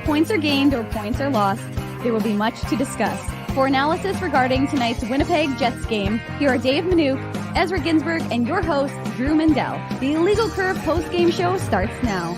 points are gained or points are lost, there will be much to discuss. For analysis regarding tonight's Winnipeg Jets game, here are Dave Manouk, Ezra Ginsburg, and your host, Drew Mandel. The Illegal Curve post-game show starts now.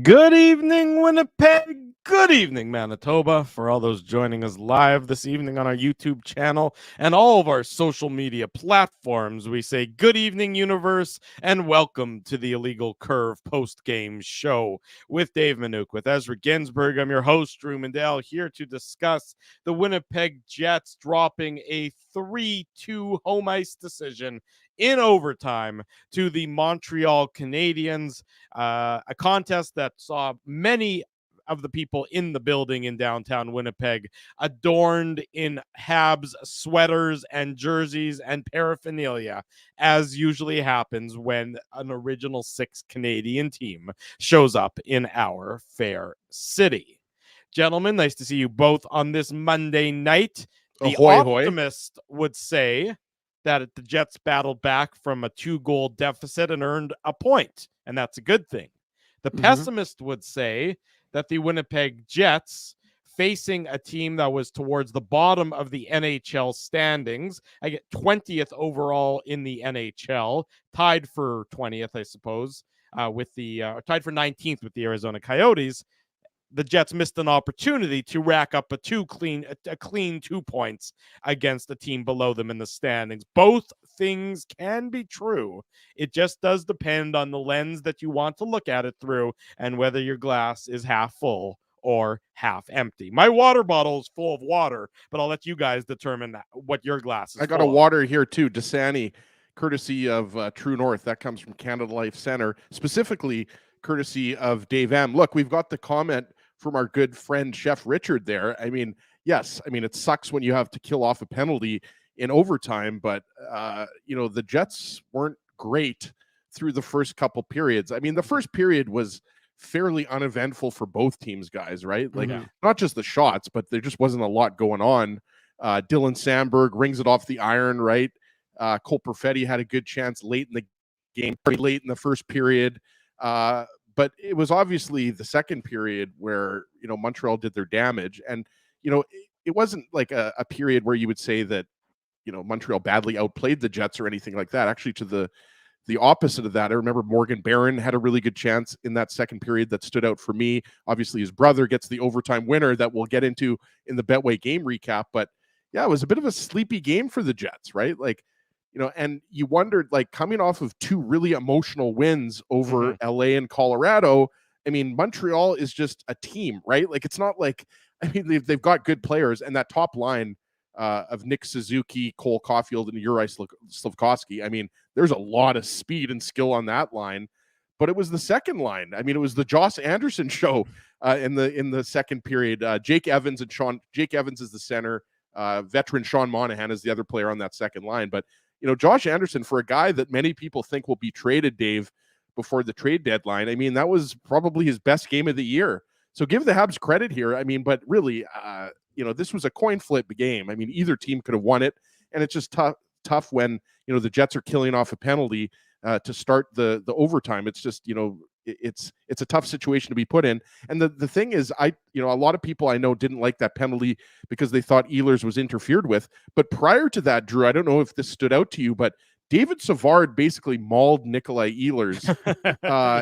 Good evening, Winnipeg. Good evening, Manitoba. For all those joining us live this evening on our YouTube channel and all of our social media platforms, we say good evening, universe, and welcome to the Illegal Curve post-game show with Dave Manouk, with Ezra Ginsburg. I'm your host, Drew Mandel, here to discuss the Winnipeg Jets dropping a 3-2 home ice decision in overtime to the Montreal Canadiens, a contest that saw many of the people in the building in downtown Winnipeg adorned in Habs sweaters and jerseys and paraphernalia, as usually happens when an original six Canadian team shows up in our fair city. Gentlemen, nice to see you both on this Monday night. The optimist would say that the Jets battled back from a 2-goal deficit and earned a point, and that's a good thing. The pessimist would say that the Winnipeg Jets, facing a team that was towards the bottom of the NHL standings, I get 20th overall in the NHL, tied for 20th, I suppose, tied for 19th with the Arizona Coyotes. The Jets missed an opportunity to rack up a clean 2 points against a team below them in the standings. Both things can be true. It just does depend on the lens that you want to look at it through and whether your glass is half full or half empty. My water bottle is full of water, but I'll let you guys determine what your glass is. I got a water here too, Dasani, courtesy of True North. That comes from Canada Life Center, specifically courtesy of Dave M. Look, we've got the comment from our good friend Chef Richard there. I mean, yes, I mean, it sucks when you have to kill off a penalty in overtime, but the Jets weren't great through the first couple periods. I mean, the first period was fairly uneventful for both teams, guys, right? Like, not just the shots, but there just wasn't a lot going on. Dylan Sandberg rings it off the iron, right? Cole Perfetti had a good chance late in the game, pretty late in the first period. But it was obviously the second period where, Montreal did their damage. And, it wasn't like a period where you would say that, Montreal badly outplayed the Jets or anything like that. Actually, to the opposite of that, I remember Morgan Barron had a really good chance in that second period that stood out for me. Obviously, his brother gets the overtime winner that we'll get into in the Betway game recap. But yeah, it was a bit of a sleepy game for the Jets, right? Like, and you wondered, like, coming off of two really emotional wins over LA and Colorado, I mean, Montreal is just a team, right? Like, it's not like, I mean, they've got good players, and that top line of Nick Suzuki, Cole Caulfield, and Juraj Slafkovsky, I mean, there's a lot of speed and skill on that line, but it was the second line. I mean, it was the Josh Anderson show in the second period. Jake Evans is the center. Veteran Sean Monahan is the other player on that second line, but Josh Anderson, for a guy that many people think will be traded, Dave, before the trade deadline, I mean, that was probably his best game of the year. So give the Habs credit here. I mean, but really, this was a coin flip game. I mean, either team could have won it, and it's just tough when, the Jets are killing off a penalty to start the overtime. It's just, it's a tough situation to be put in. And the thing is, a lot of people I know didn't like that penalty because they thought Ehlers was interfered with. But prior to that, Drew, I don't know if this stood out to you, but David Savard basically mauled Nikolai Ehlers,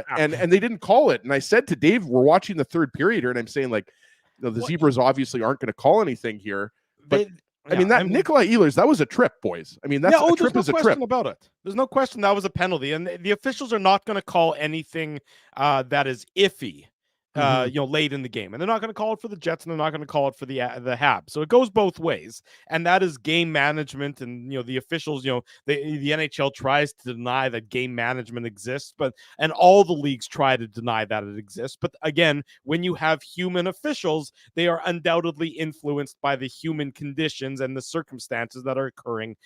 and they didn't call it. And I said to Dave, we're watching the third period here, and I'm saying, like, the Zebras obviously aren't going to call anything here. But Nikolai Ehlers, that was a trip, boys. I mean, a trip is a trip. There's no question about it. There's no question that was a penalty, and the officials are not going to call anything that is iffy. Late in the game, and they're not going to call it for the Jets, and they're not going to call it for the Habs. So it goes both ways, and that is game management. And the officials, the NHL tries to deny that game management exists, and all the leagues try to deny that it exists. But again, when you have human officials, they are undoubtedly influenced by the human conditions and the circumstances that are occurring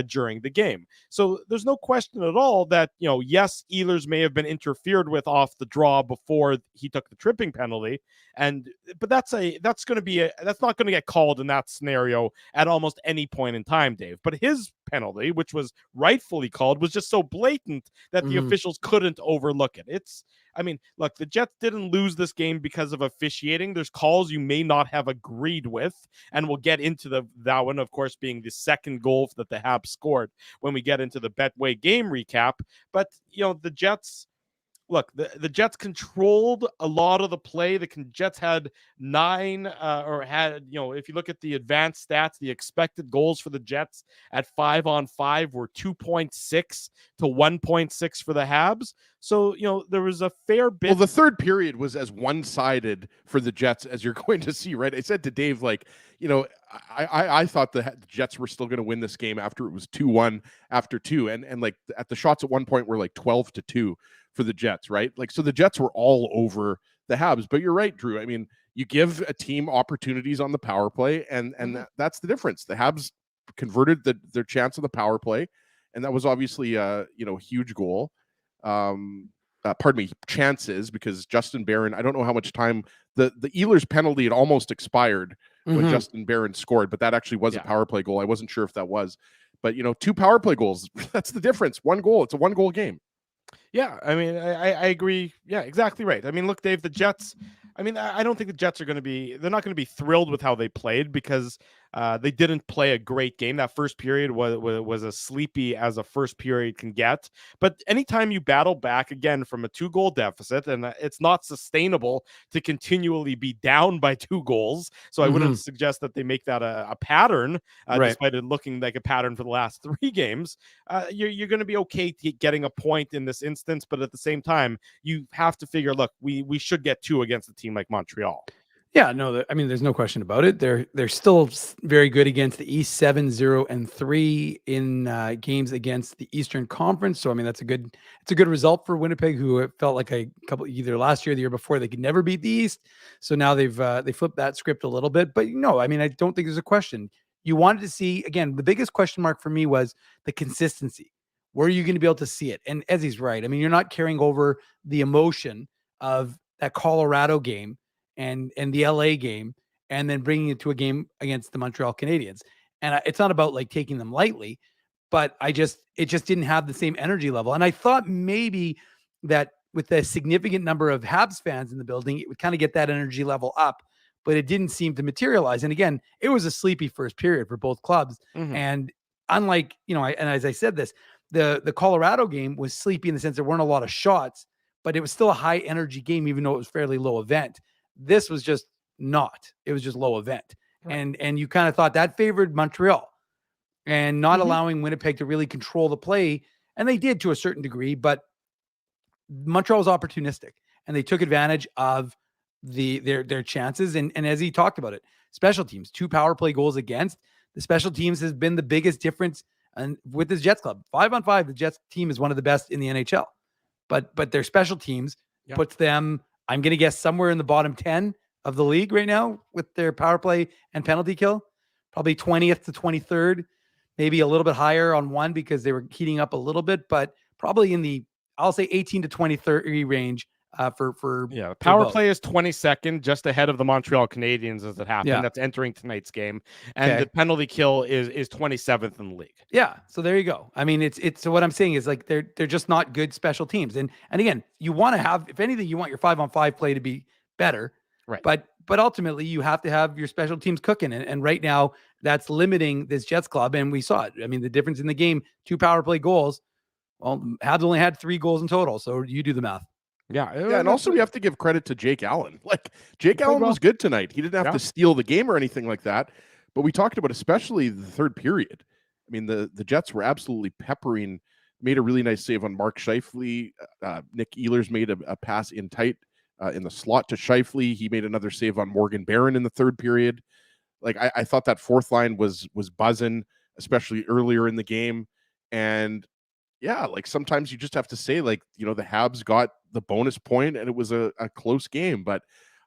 during the game. So there's no question at all that yes, Ehlers may have been interfered with off the draw before he took the tripping penalty, but that's not going to get called in that scenario at almost any point in time, Dave. But his penalty, which was rightfully called, was just so blatant that the officials couldn't overlook it. I mean, look, the Jets didn't lose this game because of officiating. There's calls you may not have agreed with, and we'll get into that one, of course, being the second goal that the Habs scored when we get into the Betway game recap. But, the Jets, look, the Jets controlled a lot of the play. The Jets had if you look at the advanced stats, the expected goals for the Jets at 5-on-5 were 2.6 to 1.6 for the Habs. So, there was a fair bit. Well, the third period was as one-sided for the Jets as you're going to see, right? I said to Dave, I thought the Jets were still going to win this game after it was 2-1 after 2. And like at the shots at one point were like 12-2 for the Jets, right? Like, so the Jets were all over the Habs. But you're right, Drew. I mean, you give a team opportunities on the power play, and that's the difference. The Habs converted their chance on the power play, and that was obviously a huge goal. Chances, because Justin Barron, I don't know how much time the Ehlers penalty had almost expired when Justin Barron scored, but that actually was a power play goal. I wasn't sure if that was, but 2 power play goals, that's the difference. 1 goal, it's a 1-goal game. Yeah, I mean, I agree. Yeah, exactly right. I mean, look, Dave, the Jets, I mean, I don't think the Jets they're not going to be thrilled with how they played, because they didn't play a great game. That first period was as sleepy as a first period can get. But anytime you battle back again from a 2-goal deficit, and it's not sustainable to continually be down by 2 goals. So I wouldn't suggest that they make that a pattern, despite it looking like a pattern for the last 3 games. You're going to be okay getting a point in this instance, but at the same time, you have to figure, look, we should get 2 against a team like Montreal. Yeah, no, I mean, there's no question about it. They're still very good against the East, 7-0-3 in games against the Eastern Conference. So, I mean, it's a good result for Winnipeg, who it felt like a couple, either last year or the year before, they could never beat the East. So now they flipped that script a little bit. But I mean, I don't think there's a question. You wanted to see, again, the biggest question mark for me was the consistency. Where are you going to be able to see it? And Ezzy's right. I mean, you're not carrying over the emotion of that Colorado game and the LA game, and then bringing it to a game against the Montreal Canadiens. And it's not about like taking them lightly, but it just didn't have the same energy level. And I thought maybe that with the significant number of Habs fans in the building, it would kind of get that energy level up, but it didn't seem to materialize. And again, it was a sleepy first period for both clubs. And unlike, and as I said this, the Colorado game was sleepy in the sense there weren't a lot of shots, but it was still a high energy game, even though it was fairly low event. This was just not. It was just low event. Right. And you kind of thought that favored Montreal and not allowing Winnipeg to really control the play. And they did to a certain degree, but Montreal was opportunistic and they took advantage of their chances. And as he talked about it, special teams, 2 power play goals against. The special teams has been the biggest difference with this Jets club. 5-on-5, the Jets team is one of the best in the NHL. But their special teams puts them, I'm going to guess, somewhere in the bottom 10 of the league right now with their power play and penalty kill. Probably 20th to 23rd, maybe a little bit higher on one because they were heating up a little bit, but probably in the, I'll say 18 to 23 range for power play is 22nd, just ahead of the Montreal Canadiens as it happened. Yeah. That's entering tonight's game, and the penalty kill is 27th in the league. Yeah, so there you go. I mean, it's so what I'm saying is like they're just not good special teams, and again, you want to have, if anything, you want your 5-on-5 play to be better, right? But ultimately, you have to have your special teams cooking, and right now that's limiting this Jets club, and we saw it. I mean, the difference in the game, 2 power play goals. Well, Habs only had 3 goals in total, so you do the math. Yeah, and also we have to give credit to Jake Allen. Like, Jake Allen was good tonight. He didn't have to steal the game or anything like that. But we talked about especially the third period. I mean, the Jets were absolutely peppering, made a really nice save on Mark Scheifele. Nick Ehlers made a pass in tight in the slot to Scheifele. He made another save on Morgan Barron in the third period. Like, I thought that fourth line was buzzing, especially earlier in the game. And yeah, like sometimes you just have to say, like, the Habs got the bonus point and it was a close game. But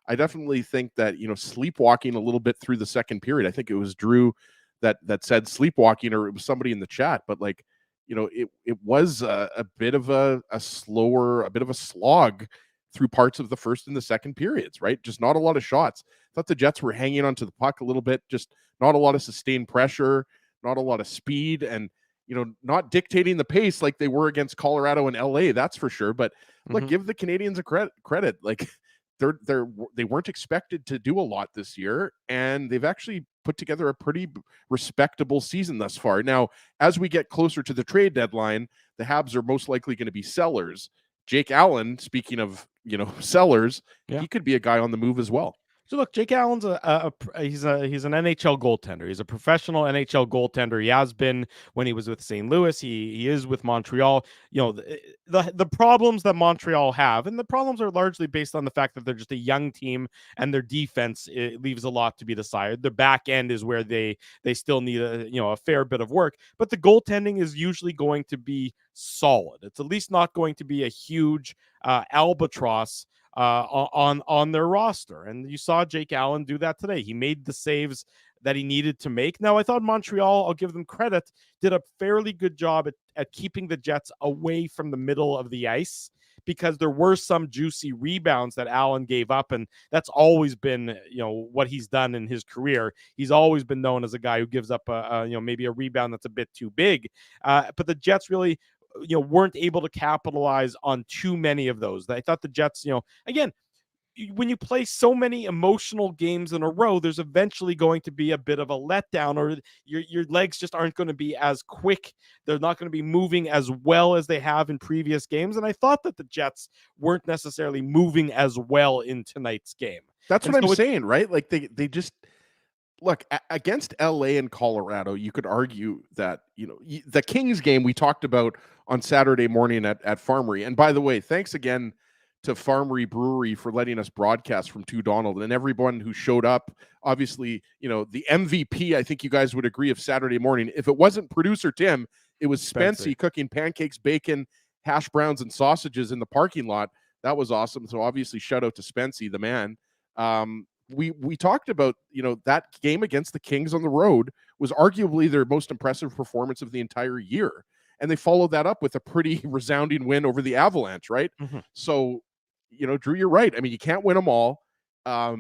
I definitely think that, sleepwalking a little bit through the second period. I think it was Drew that said sleepwalking, or it was somebody in the chat. But like, it was a bit of a slog through parts of the first and the second periods, right? Just not a lot of shots. I thought the Jets were hanging onto the puck a little bit, just not a lot of sustained pressure, not a lot of speed. And not dictating the pace like they were against Colorado and LA, that's for sure. But look, give the Canadiens a credit. Like they weren't expected to do a lot this year, and they've actually put together a pretty respectable season thus far. Now, as we get closer to the trade deadline, the Habs are most likely going to be sellers. Jake Allen, speaking of, sellers, he could be a guy on the move as well. So look, Jake Allen's he's an NHL goaltender. He's a professional NHL goaltender. He has been when he was with St. Louis. He is with Montreal. The problems that Montreal have, and the problems are largely based on the fact that they're just a young team, and their defense, it leaves a lot to be desired. Their back end is where they still need a fair bit of work, but the goaltending is usually going to be solid. It's at least not going to be a huge albatross on their roster. And you saw Jake Allen do that today. He made the saves that he needed to make. Now, I thought Montreal, I'll give them credit, did a fairly good job at keeping the Jets away from the middle of the ice, because there were some juicy rebounds that Allen gave up, and that's always been, what he's done in his career. He's always been known as a guy who gives up maybe a rebound that's a bit too big. But the Jets really weren't able to capitalize on too many of those. I thought the Jets, again, when you play so many emotional games in a row, there's eventually going to be a bit of a letdown, or your legs just aren't going to be as quick. They're not going to be moving as well as they have in previous games. And I thought that the Jets weren't necessarily moving as well in tonight's game. That's what I'm saying, right? Like they just look against LA and Colorado. You could argue that, the Kings game we talked about on Saturday morning at Farmery. And by the way, thanks again to Farmery Brewery for letting us broadcast from 2 Donald, and everyone who showed up. Obviously, the MVP, I think you guys would agree, of Saturday morning, if it wasn't producer Tim, it was Spency cooking pancakes, bacon, hash browns, and sausages in the parking lot. That was awesome. So obviously, shout out to Spency, the man. We talked about, that game against the Kings on the road was arguably their most impressive performance of the entire year. And they followed that up with a pretty resounding win over the Avalanche, right? Mm-hmm. So, Drew, you're right. I mean, you can't win them all. I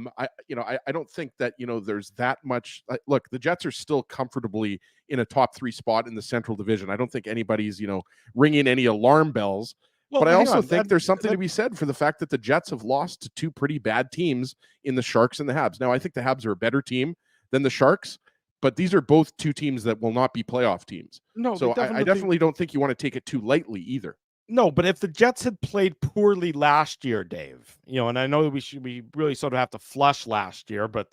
don't think that, there's that much. Look, the Jets are still comfortably in a top 3 spot in the Central Division. I don't think anybody's, ringing any alarm bells. Well, but I also think there's something to be said for the fact that the Jets have lost to 2 pretty bad teams in the Sharks and the Habs. Now, I think the Habs are a better team than the Sharks, but these are both 2 teams that will not be playoff teams. No, so I definitely don't think you want to take it too lightly either. No, but if the Jets had played poorly last year, Dave, and I know we really sort of have to flush last year, but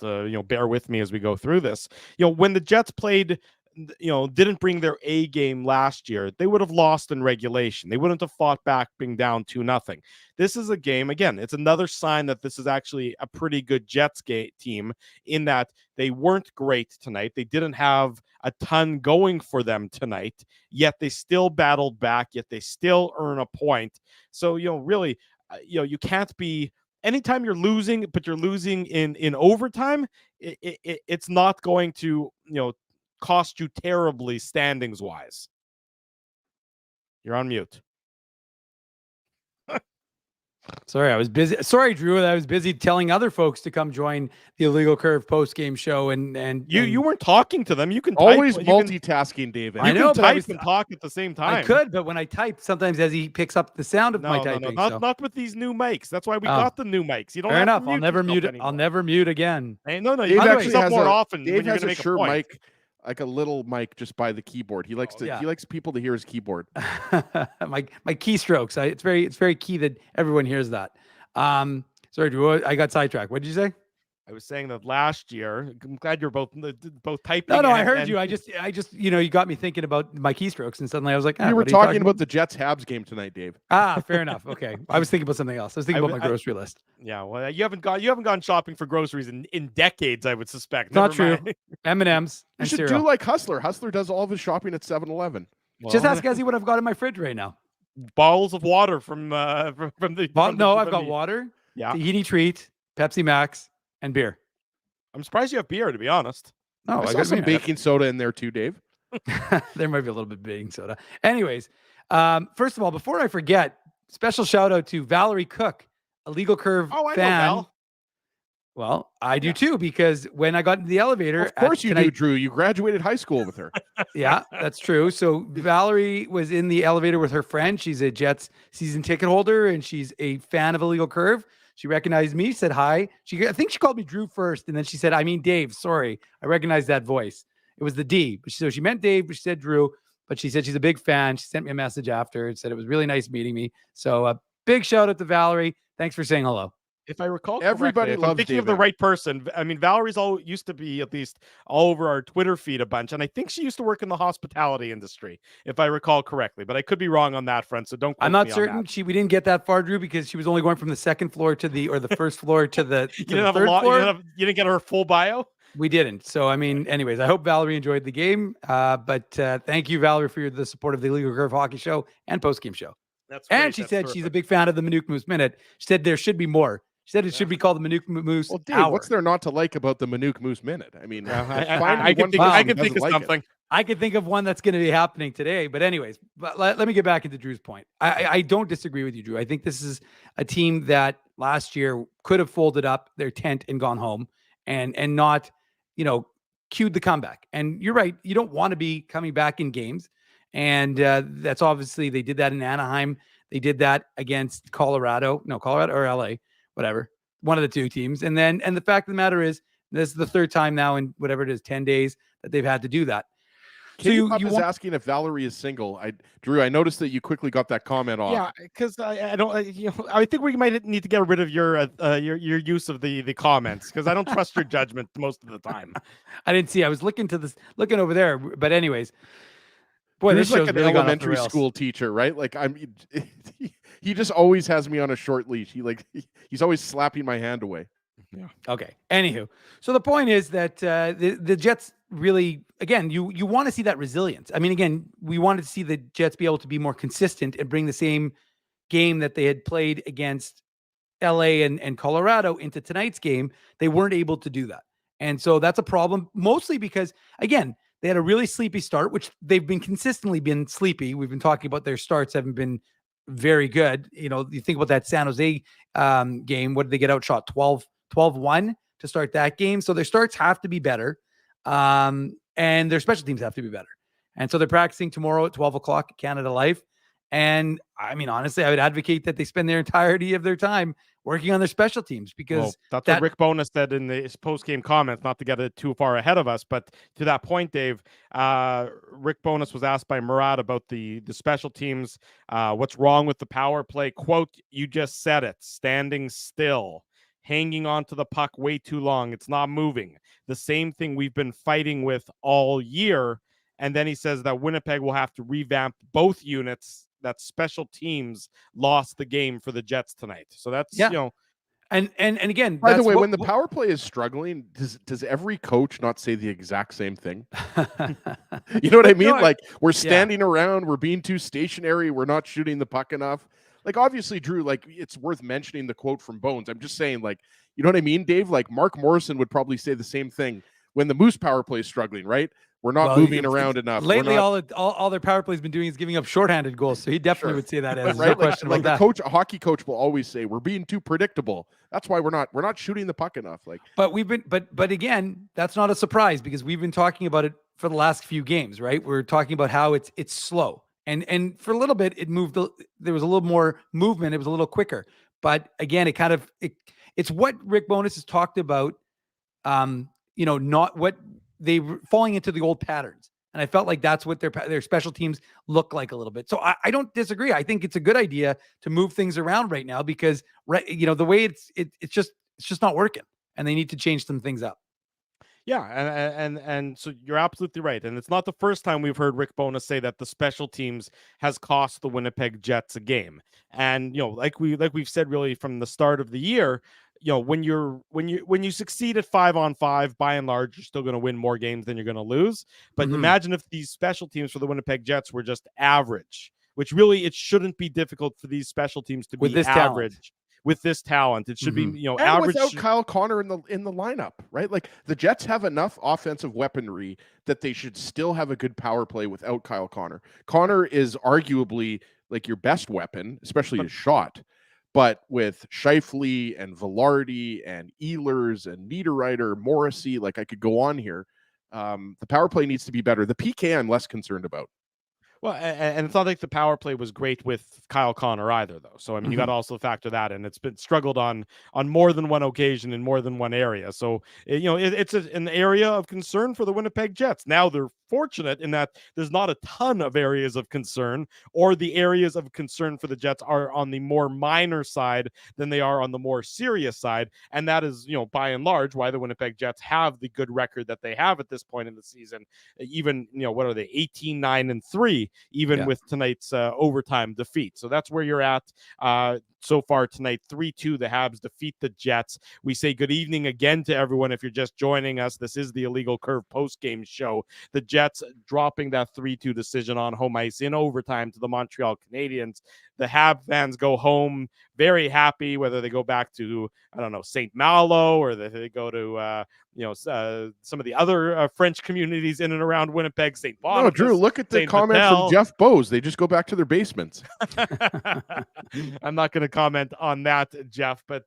bear with me as we go through this. When the Jets played, didn't bring their A game last year, they would have lost in regulation. They wouldn't have fought back being down 2-0. This is a game, again, it's another sign that this is actually a pretty good Jets team, in that they weren't great tonight. They didn't have a ton going for them tonight, yet they still battled back, yet they still earn a point. So, really, you can't be, anytime you're losing, but you're losing in overtime, it's not going to, cost you terribly standings wise. You're on mute. Sorry, I was busy. Sorry, Drew. I was busy telling other folks to come join the Illegal Curve post-game show, and you weren't talking to them. You can always multitasking, David. I know, but type and talk at the same time. I could, but when I type, sometimes as he picks up the sound of my typing. Not with these new mics. That's why we got the new mics. You don't. Fair enough. I'll never mute it. I'll never mute again. Hey, no. You actually have more often. Dave has a sure mic. Like a little mic just by the keyboard. He likes he likes people to hear his keyboard. my keystrokes. It's very key that everyone hears that. Sorry, Drew, I got sidetracked. What did you say? I was saying that last year. I'm glad you're both typing. No, I heard you. I just, you got me thinking about my keystrokes, and suddenly I was like, we were talking about the Jets Habs game tonight, Dave. Fair enough. Okay, I was thinking about something else. I was thinking about my grocery list. Yeah, well, you haven't gone shopping for groceries in decades, I would suspect. Not true. M&Ms. You should do like Hustler. Hustler does all of his shopping at 7-Eleven. Well, just ask Ezzy what I've got in my fridge right now. Bottles of water from the. I've got water. Yeah. Tahini Treat, Pepsi Max, and beer. I'm surprised you have beer, to be honest. Oh, I got some baking soda in there too, Dave. There might be a little bit of baking soda. Anyways, first of all, before I forget, special shout out to Valerie Cook, a Legal Curve fan. I know Val. Well, I do too, because when I got into the elevator, Of course you do, Drew. You graduated high school with her. Yeah, that's true. So Valerie was in the elevator with her friend. She's a Jets season ticket holder, and she's a fan of Illegal Curve. She recognized me, said hi. I think she called me Drew first, and then she said, "I mean Dave. Sorry, I recognized that voice. It was the D." So she meant Dave, but she said Drew. But she said she's a big fan. She sent me a message after and said it was really nice meeting me. So a big shout out to Valerie. Thanks for saying hello. If I recall, Everybody correctly, if loves I'm thinking of Dave the right person. I mean, Valerie's used to be at least all over our Twitter feed a bunch, and I think she used to work in the hospitality industry, if I recall correctly. But I could be wrong on that front, so don't quote I'm not me on certain. that. We didn't get that far, Drew, because she was only going from the second floor to the first floor to the You to didn't the have a third lot. floor. You didn't get her full bio. We didn't. So, I mean, anyways, I hope Valerie enjoyed the game. But thank you, Valerie, for the support of the Illegal Curve Hockey Show and post-game show. That's great. And she That's said terrific. she's a big fan of the Manuk Moose Minute. She said there should be more. She said it should be called the Manuk Moose Well, Dave, Hour. what's there not to like about the Manuk Moose Minute? I mean, I can think of something. I can think of one that's going to be happening today. But anyways, let me get back into Drew's point. I don't disagree with you, Drew. I think this is a team that last year could have folded up their tent and gone home and not, cued the comeback. And you're right. You don't want to be coming back in games. And that's obviously, they did that in Anaheim. They did that against Colorado or LA, whatever, one of the two teams. And the fact of the matter is, this is the third time now in whatever it is, 10 days that they've had to do that. You was asking if Valerie is single. Drew, I noticed that you quickly got that comment off. Yeah, because I don't. I think we might need to get rid of your use of the comments, because I don't trust your judgment most of the time. I didn't see. I was looking over there. But anyways, boy, Drew's this show's like an really gone off the elementary rails. school teacher, right? Like he just always has me on a short leash. He's always slapping my hand away. Yeah. Okay. Anywho, so the point is that the Jets really, again, you want to see that resilience. I mean, again, we wanted to see the Jets be able to be more consistent and bring the same game that they had played against LA and Colorado into tonight's game. They weren't able to do that. And so that's a problem, mostly because, again, they had a really sleepy start, which they've been consistently been sleepy. We've been talking about their starts haven't been very good. You think about that San Jose game. What did they get outshot? 12-1 to start that game. So their starts have to be better. And their special teams have to be better. And so they're practicing tomorrow at 12 o'clock at Canada Life. And I mean, honestly, I would advocate that they spend their entirety of their time working on their special teams, because that's what Rick Bowness said in his post-game comments, not to get it too far ahead of us. But to that point, Dave, Rick Bowness was asked by Murat about the special teams. What's wrong with the power play? Quote, "You just said it, standing still. Hanging on to the puck way too long. It's not moving. The same thing we've been fighting with all year." And then he says that Winnipeg will have to revamp both units. That special teams lost the game for the Jets tonight. So that's, And again, by the way, when the power play is struggling, does every coach not say the exact same thing? You know what I mean? Like, we're standing around, we're being too stationary, we're not shooting the puck enough. Like, obviously, Drew, like, it's worth mentioning the quote from Bones. I'm just saying, like, you know what I mean, Dave? Like, Mark Morrison would probably say the same thing when the Moose power play is struggling, right? We're not moving around enough. Lately, all their power play has been doing is giving up shorthanded goals. So he definitely would say that. As right? No question like about the that. coach, a hockey coach will always say, we're being too predictable. That's why we're not shooting the puck enough. Like, but again, that's not a surprise, because we've been talking about it for the last few games, right? We're talking about how it's slow. And for a little bit, it moved. There was a little more movement. It was a little quicker. But again, it's what Rick Bowness has talked about. Not what they were falling into the old patterns. And I felt like that's what their special teams look like a little bit. So I don't disagree. I think it's a good idea to move things around right now, because the way it's just not working, and they need to change some things up. Yeah, and so you're absolutely right. And it's not the first time we've heard Rick Bowness say that the special teams has cost the Winnipeg Jets a game. And like we've said really from the start of the year, when you succeed at 5-on-5, by and large, you're still going to win more games than you're going to lose. But imagine if these special teams for the Winnipeg Jets were just average, which really it shouldn't be difficult for these special teams to be average. Talent. With this talent, it should be and average. Without Kyle Connor in the lineup, right? Like, the Jets have enough offensive weaponry that they should still have a good power play without Kyle Connor. Connor is arguably like your best weapon, especially his shot. But with Scheifele and Valardi and Ehlers and Niederreiter, Morrissey, like I could go on here. The power play needs to be better. The PK I'm less concerned about. Well, and it's not like the power play was great with Kyle Connor either, though. So I mean, you got to also factor that in. It's been struggled on more than one occasion in more than one area. So it's an area of concern for the Winnipeg Jets. Now they're fortunate in that there's not a ton of areas of concern, or the areas of concern for the Jets are on the more minor side than they are on the more serious side, and that is by and large why the Winnipeg Jets have the good record that they have at this point in the season. Even what are they, 18-9-3? Even with tonight's overtime defeat. So that's where you're at so far tonight. 3-2, the Habs defeat the Jets. We say good evening again to everyone if you're just joining us. This is the Illegal Curve post-game show. The Jets dropping that 3-2 decision on home ice in overtime to the Montreal Canadiens. The Habs fans go home very happy, whether they go back to, I don't know, St. Malo, or they go to, some of the other French communities in and around Winnipeg, St. Boniface. No, Drew, look at the St. comment Patel. from Jeff Bose. They just go back to their basements. I'm not going to comment on that, Jeff, but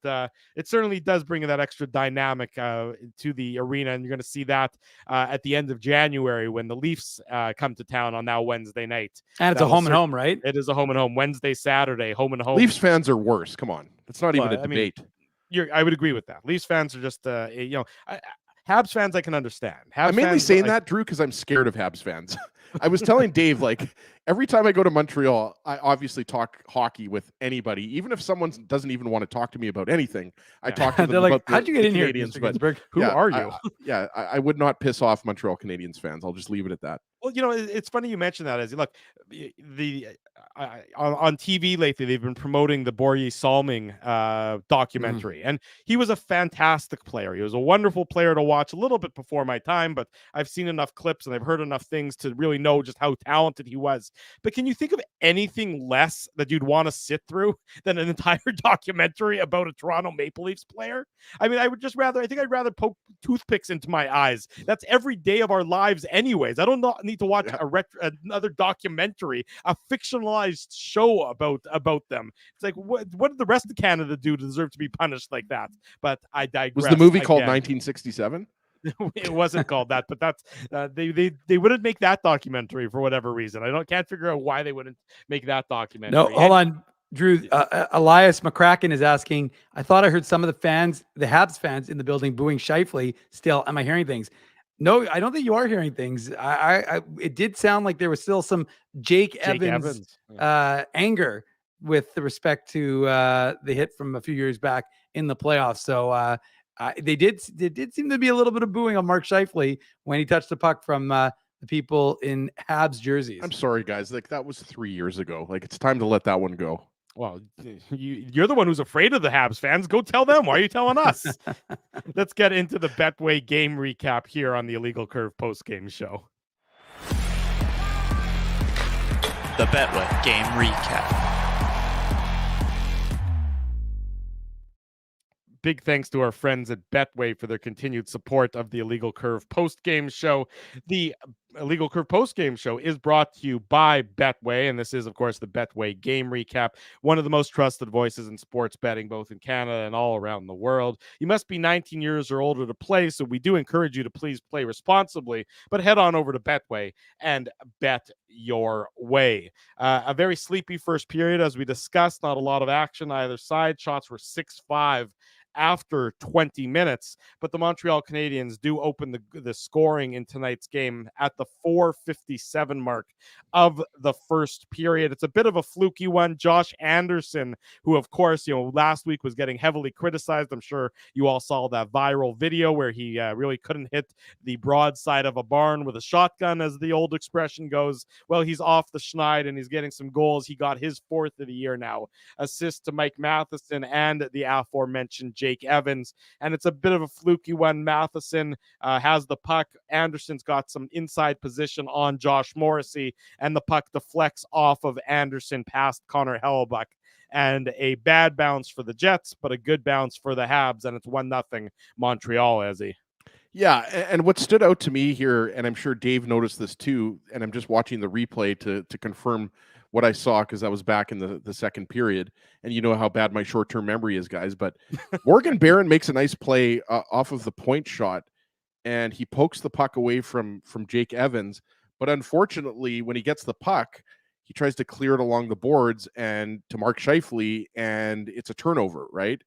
it certainly does bring that extra dynamic to the arena, and you're going to see that at the end of January when the Leafs come to town on now Wednesday night. And it's a home and home, right? It is a home and home. Wednesday, Saturday, home and home. Leafs fans are worse. Come on. It's not even a debate. I would agree with that. Leafs fans are just, Habs fans I can understand. I'm mainly saying that, Drew, because I'm scared of Habs fans. I was telling Dave, like, every time I go to Montreal, I obviously talk hockey with anybody. Even if someone doesn't even want to talk to me about anything, I talk to them like, about how'd you get in Canadiens, here, Mr. Ginsburg? Who are you? I would not piss off Montreal Canadiens fans. I'll just leave it at that. Well, it's funny you mentioned that. As you look, on TV lately, they've been promoting the Borje Salming documentary, and he was a fantastic player. He was a wonderful player to watch. A little bit before my time, but I've seen enough clips and I've heard enough things to really know just how talented he was. But can you think of anything less that you'd want to sit through than an entire documentary about a Toronto Maple Leafs player? I mean, I'd rather poke toothpicks into my eyes. That's every day of our lives anyways. I don't need to watch another documentary, a fictionalized show about them. It's like, what did the rest of Canada do to deserve to be punished like that? But I digress. Was the movie called 1967? It wasn't called that, but that's they wouldn't make that documentary for whatever reason. Can't figure out why they wouldn't make that documentary. No, hold on, Drew. Elias McCracken is asking, I thought I heard some of the Habs fans in the building booing Scheifele. Still, am I hearing things? No, I don't think you are hearing things. It did sound like there was still some Jake Evans. Anger with respect to the hit from a few years back in the playoffs. So they did seem to be a little bit of booing on Mark Scheifele when he touched the puck from the people in Habs jerseys. I'm sorry, guys. Like, that was 3 years ago. Like, it's time to let that one go. Well, you're the one who's afraid of the Habs fans. Go tell them. Why are you telling us? Let's get into the Betway game recap here on the Illegal Curve post-game show. The Betway game recap. Big thanks to our friends at Betway for their continued support of the Illegal Curve post-game show. The Illegal Curve post-game show is brought to you by Betway, and this is, of course, the Betway game recap, one of the most trusted voices in sports betting, both in Canada and all around the world. You must be 19 years or older to play, so we do encourage you to please play responsibly, but head on over to Betway and bet your way. A very sleepy first period, as we discussed, not a lot of action either side. Shots were 6-5 after 20 minutes, but the Montreal Canadiens do open the scoring in tonight's game at the 4:57 mark of the first period. It's a bit of a fluky one. Josh Anderson, who of course, last week was getting heavily criticized. I'm sure you all saw that viral video where he really couldn't hit the broadside of a barn with a shotgun, as the old expression goes. Well, he's off the schneid and he's getting some goals. He got his fourth of the year now. Assist to Mike Matheson and the aforementioned Jake Evans, and it's a bit of a fluky one. Matheson has the puck. Anderson's got some inside position on Josh Morrissey, and the puck deflects off of Anderson past Connor Hellebuyck. And a bad bounce for the Jets, but a good bounce for the Habs, and it's 1-0 Montreal, Ezzy. Yeah, and what stood out to me here, and I'm sure Dave noticed this too, and I'm just watching the replay to confirm what I saw because I was back in the second period, and you know how bad my short-term memory is, guys. But Morgan Barron makes a nice play off of the point shot, and he pokes the puck away from Jake Evans. But unfortunately, when he gets the puck, he tries to clear it along the boards and to Mark Scheifele, and it's a turnover, right?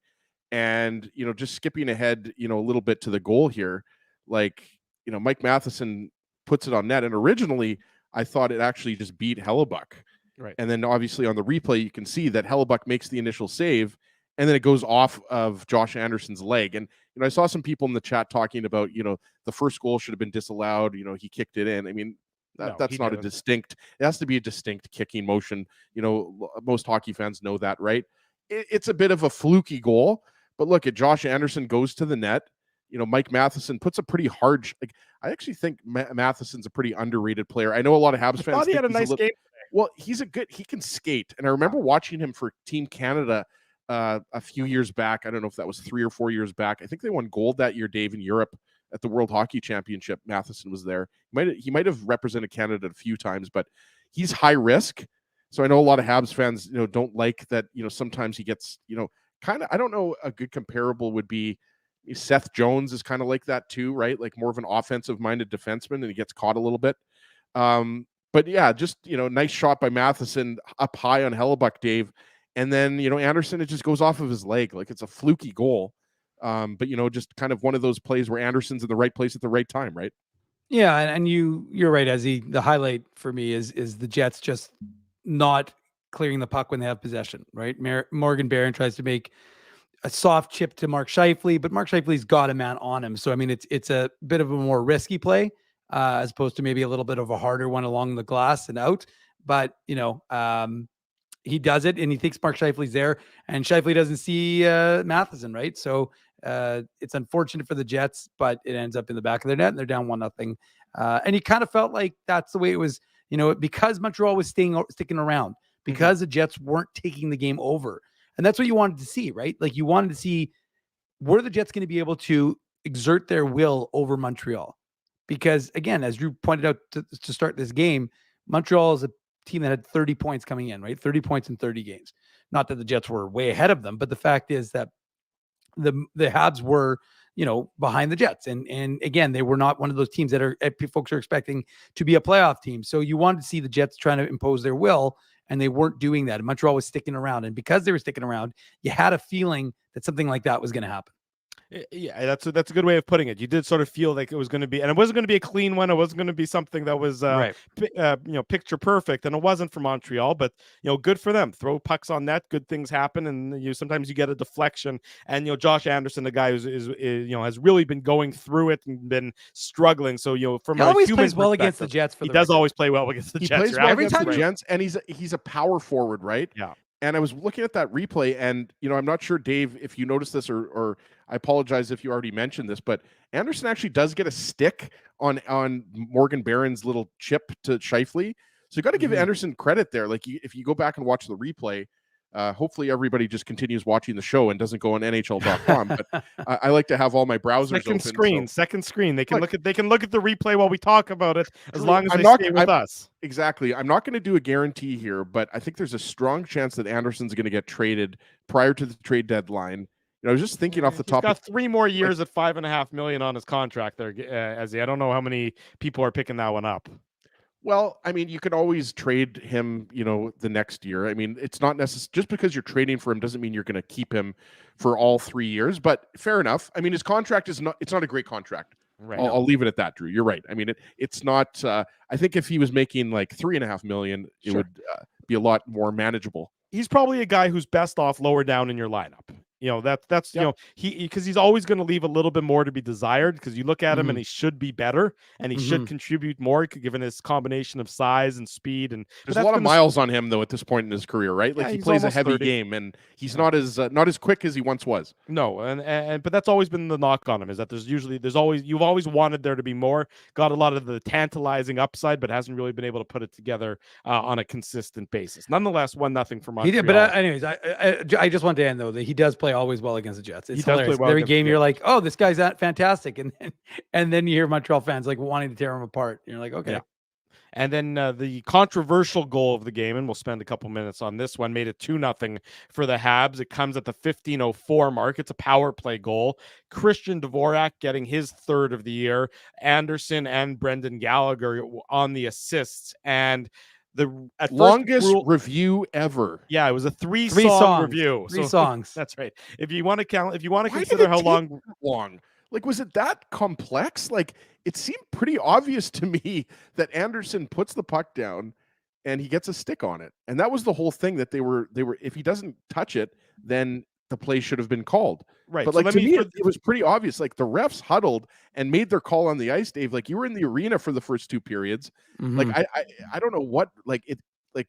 And, just skipping ahead, a little bit to the goal here, like, Mike Matheson puts it on net. And originally, I thought it actually just beat Hellebuyck. Right. And then obviously on the replay, you can see that Hellebuyck makes the initial save, and then it goes off of Josh Anderson's leg. And, I saw some people in the chat talking about, the first goal should have been disallowed. He kicked it in. I mean, that's not a distinct, it has to be a distinct kicking motion. Most hockey fans know that, right? It's a bit of a fluky goal, but look at Josh Anderson goes to the net. Mike Matheson puts a pretty hard, I actually think Matheson's a pretty underrated player. I know a lot of Habs fans thought he think had a nice game. Well, he can skate. And I remember watching him for Team Canada a few years back. I don't know if that was 3 or 4 years back. I think they won gold that year, Dave, in Europe at the World Hockey Championship. Matheson was there. He might have represented Canada a few times, but he's high risk. So I know a lot of Habs fans, don't like that, sometimes he gets, kind of, I don't know, a good comparable would be Seth Jones is kind of like that too, right? Like more of an offensive minded defenseman, and he gets caught a little bit. But yeah, just, nice shot by Matheson up high on Hellebuyck, Dave. And then, Anderson, it just goes off of his leg. Like it's a fluky goal. But, just kind of one of those plays where Anderson's in the right place at the right time, right? Yeah, and you're right, Ezzy. The highlight for me is the Jets just not clearing the puck when they have possession, right? Morgan Barron tries to make a soft chip to Mark Scheifele, but Mark Scheifele's got a man on him. So, I mean, it's a bit of a more risky play as opposed to maybe a little bit of a harder one along the glass and out. But, he does it, and he thinks Mark Scheifele's there, and Scheifele doesn't see Matheson, right? So it's unfortunate for the Jets, but it ends up in the back of their net, and they're down 1-0. And he kind of felt like that's the way it was, because Montreal was sticking around, because the Jets weren't taking the game over. And that's what you wanted to see, right? Like you wanted to see, were the Jets going to be able to exert their will over Montreal? Because again, as Drew pointed out to start this game, Montreal is a team that had 30 points coming in, right? 30 points in 30 games. Not that the Jets were way ahead of them, but the fact is that the Habs were, behind the Jets. And again, they were not one of those teams that folks are expecting to be a playoff team. So you wanted to see the Jets trying to impose their will, and they weren't doing that. And Montreal was sticking around. And because they were sticking around, you had a feeling that something like that was going to happen. Yeah, that's a good way of putting it. You did sort of feel like it was going to be, and it wasn't going to be a clean one. It wasn't going to be something that was, right. Picture perfect. And it wasn't for Montreal, but good for them. Throw pucks on net, good things happen, and sometimes you get a deflection. And Josh Anderson, the guy who's has really been going through it and been struggling. So from he a always human plays well against the Jets. He does always play well against the Jets. Plays well every against time the Jets, and he's a power forward, right? Yeah. And I was looking at that replay, and I'm not sure, Dave, if you noticed this, or I apologize if you already mentioned this, but Anderson actually does get a stick on Morgan Barron's little chip to Scheifele. So you got to give Anderson credit there. Like if you go back and watch the replay, hopefully everybody just continues watching the show and doesn't go on NHL.com. But I like to have all my browsers open. Second screen. They can look at the replay while we talk about it, as long as they stay with us. Exactly. I'm not going to do a guarantee here, but I think there's a strong chance that Anderson's going to get traded prior to the trade deadline. I was just thinking off the top. He's got 3 more years at $5.5 million on his contract there, Ezzy. I don't know how many people are picking that one up. Well, I mean, you can always trade him, the next year. I mean, it's not necessary. Just because you're trading for him doesn't mean you're going to keep him for all 3 years. But fair enough. I mean, his contract it's not a great contract. Right. I'll leave it at that, Drew. You're right. I mean, it's not. I think if he was making like $3.5 million, it would be a lot more manageable. He's probably a guy who's best off lower down in your lineup. That's because he's always going to leave a little bit more to be desired, because you look at him and he should be better, and he should contribute more given his combination of size and speed. And there's a lot of miles on him though at this point in his career, right? Like he plays a heavy game, and he's not as quick as he once was. No, and but that's always been the knock on him, is that you've always wanted there to be more. Got a lot of the tantalizing upside, but hasn't really been able to put it together on a consistent basis. Nonetheless, 1-0 for Montreal. He did, but anyways, I just want to end though that he does play always well against the Jets. It's hilarious. Every game you're like, oh, this guy's fantastic, and then you hear Montreal fans like wanting to tear him apart. You're like, okay. Yeah. And then the controversial goal of the game, and we'll spend a couple minutes on this one, made it 2-0 for the Habs. It comes at the 15:04 mark. It's a power play goal. Christian Dvorak getting his third of the year. Anderson and Brendan Gallagher on the assists. And the longest review ever. Yeah, it was a three-song review. Three songs. That's right. If you want to consider how long. Like, was it that complex? Like, it seemed pretty obvious to me that Anderson puts the puck down and he gets a stick on it. And that was the whole thing, that they were, if he doesn't touch it, then the play should have been called. Right. But like, to me, it was pretty obvious. Like, the refs huddled and made their call on the ice, Dave. Like, you were in the arena for the first two periods. Like, I don't know what, like, it, like,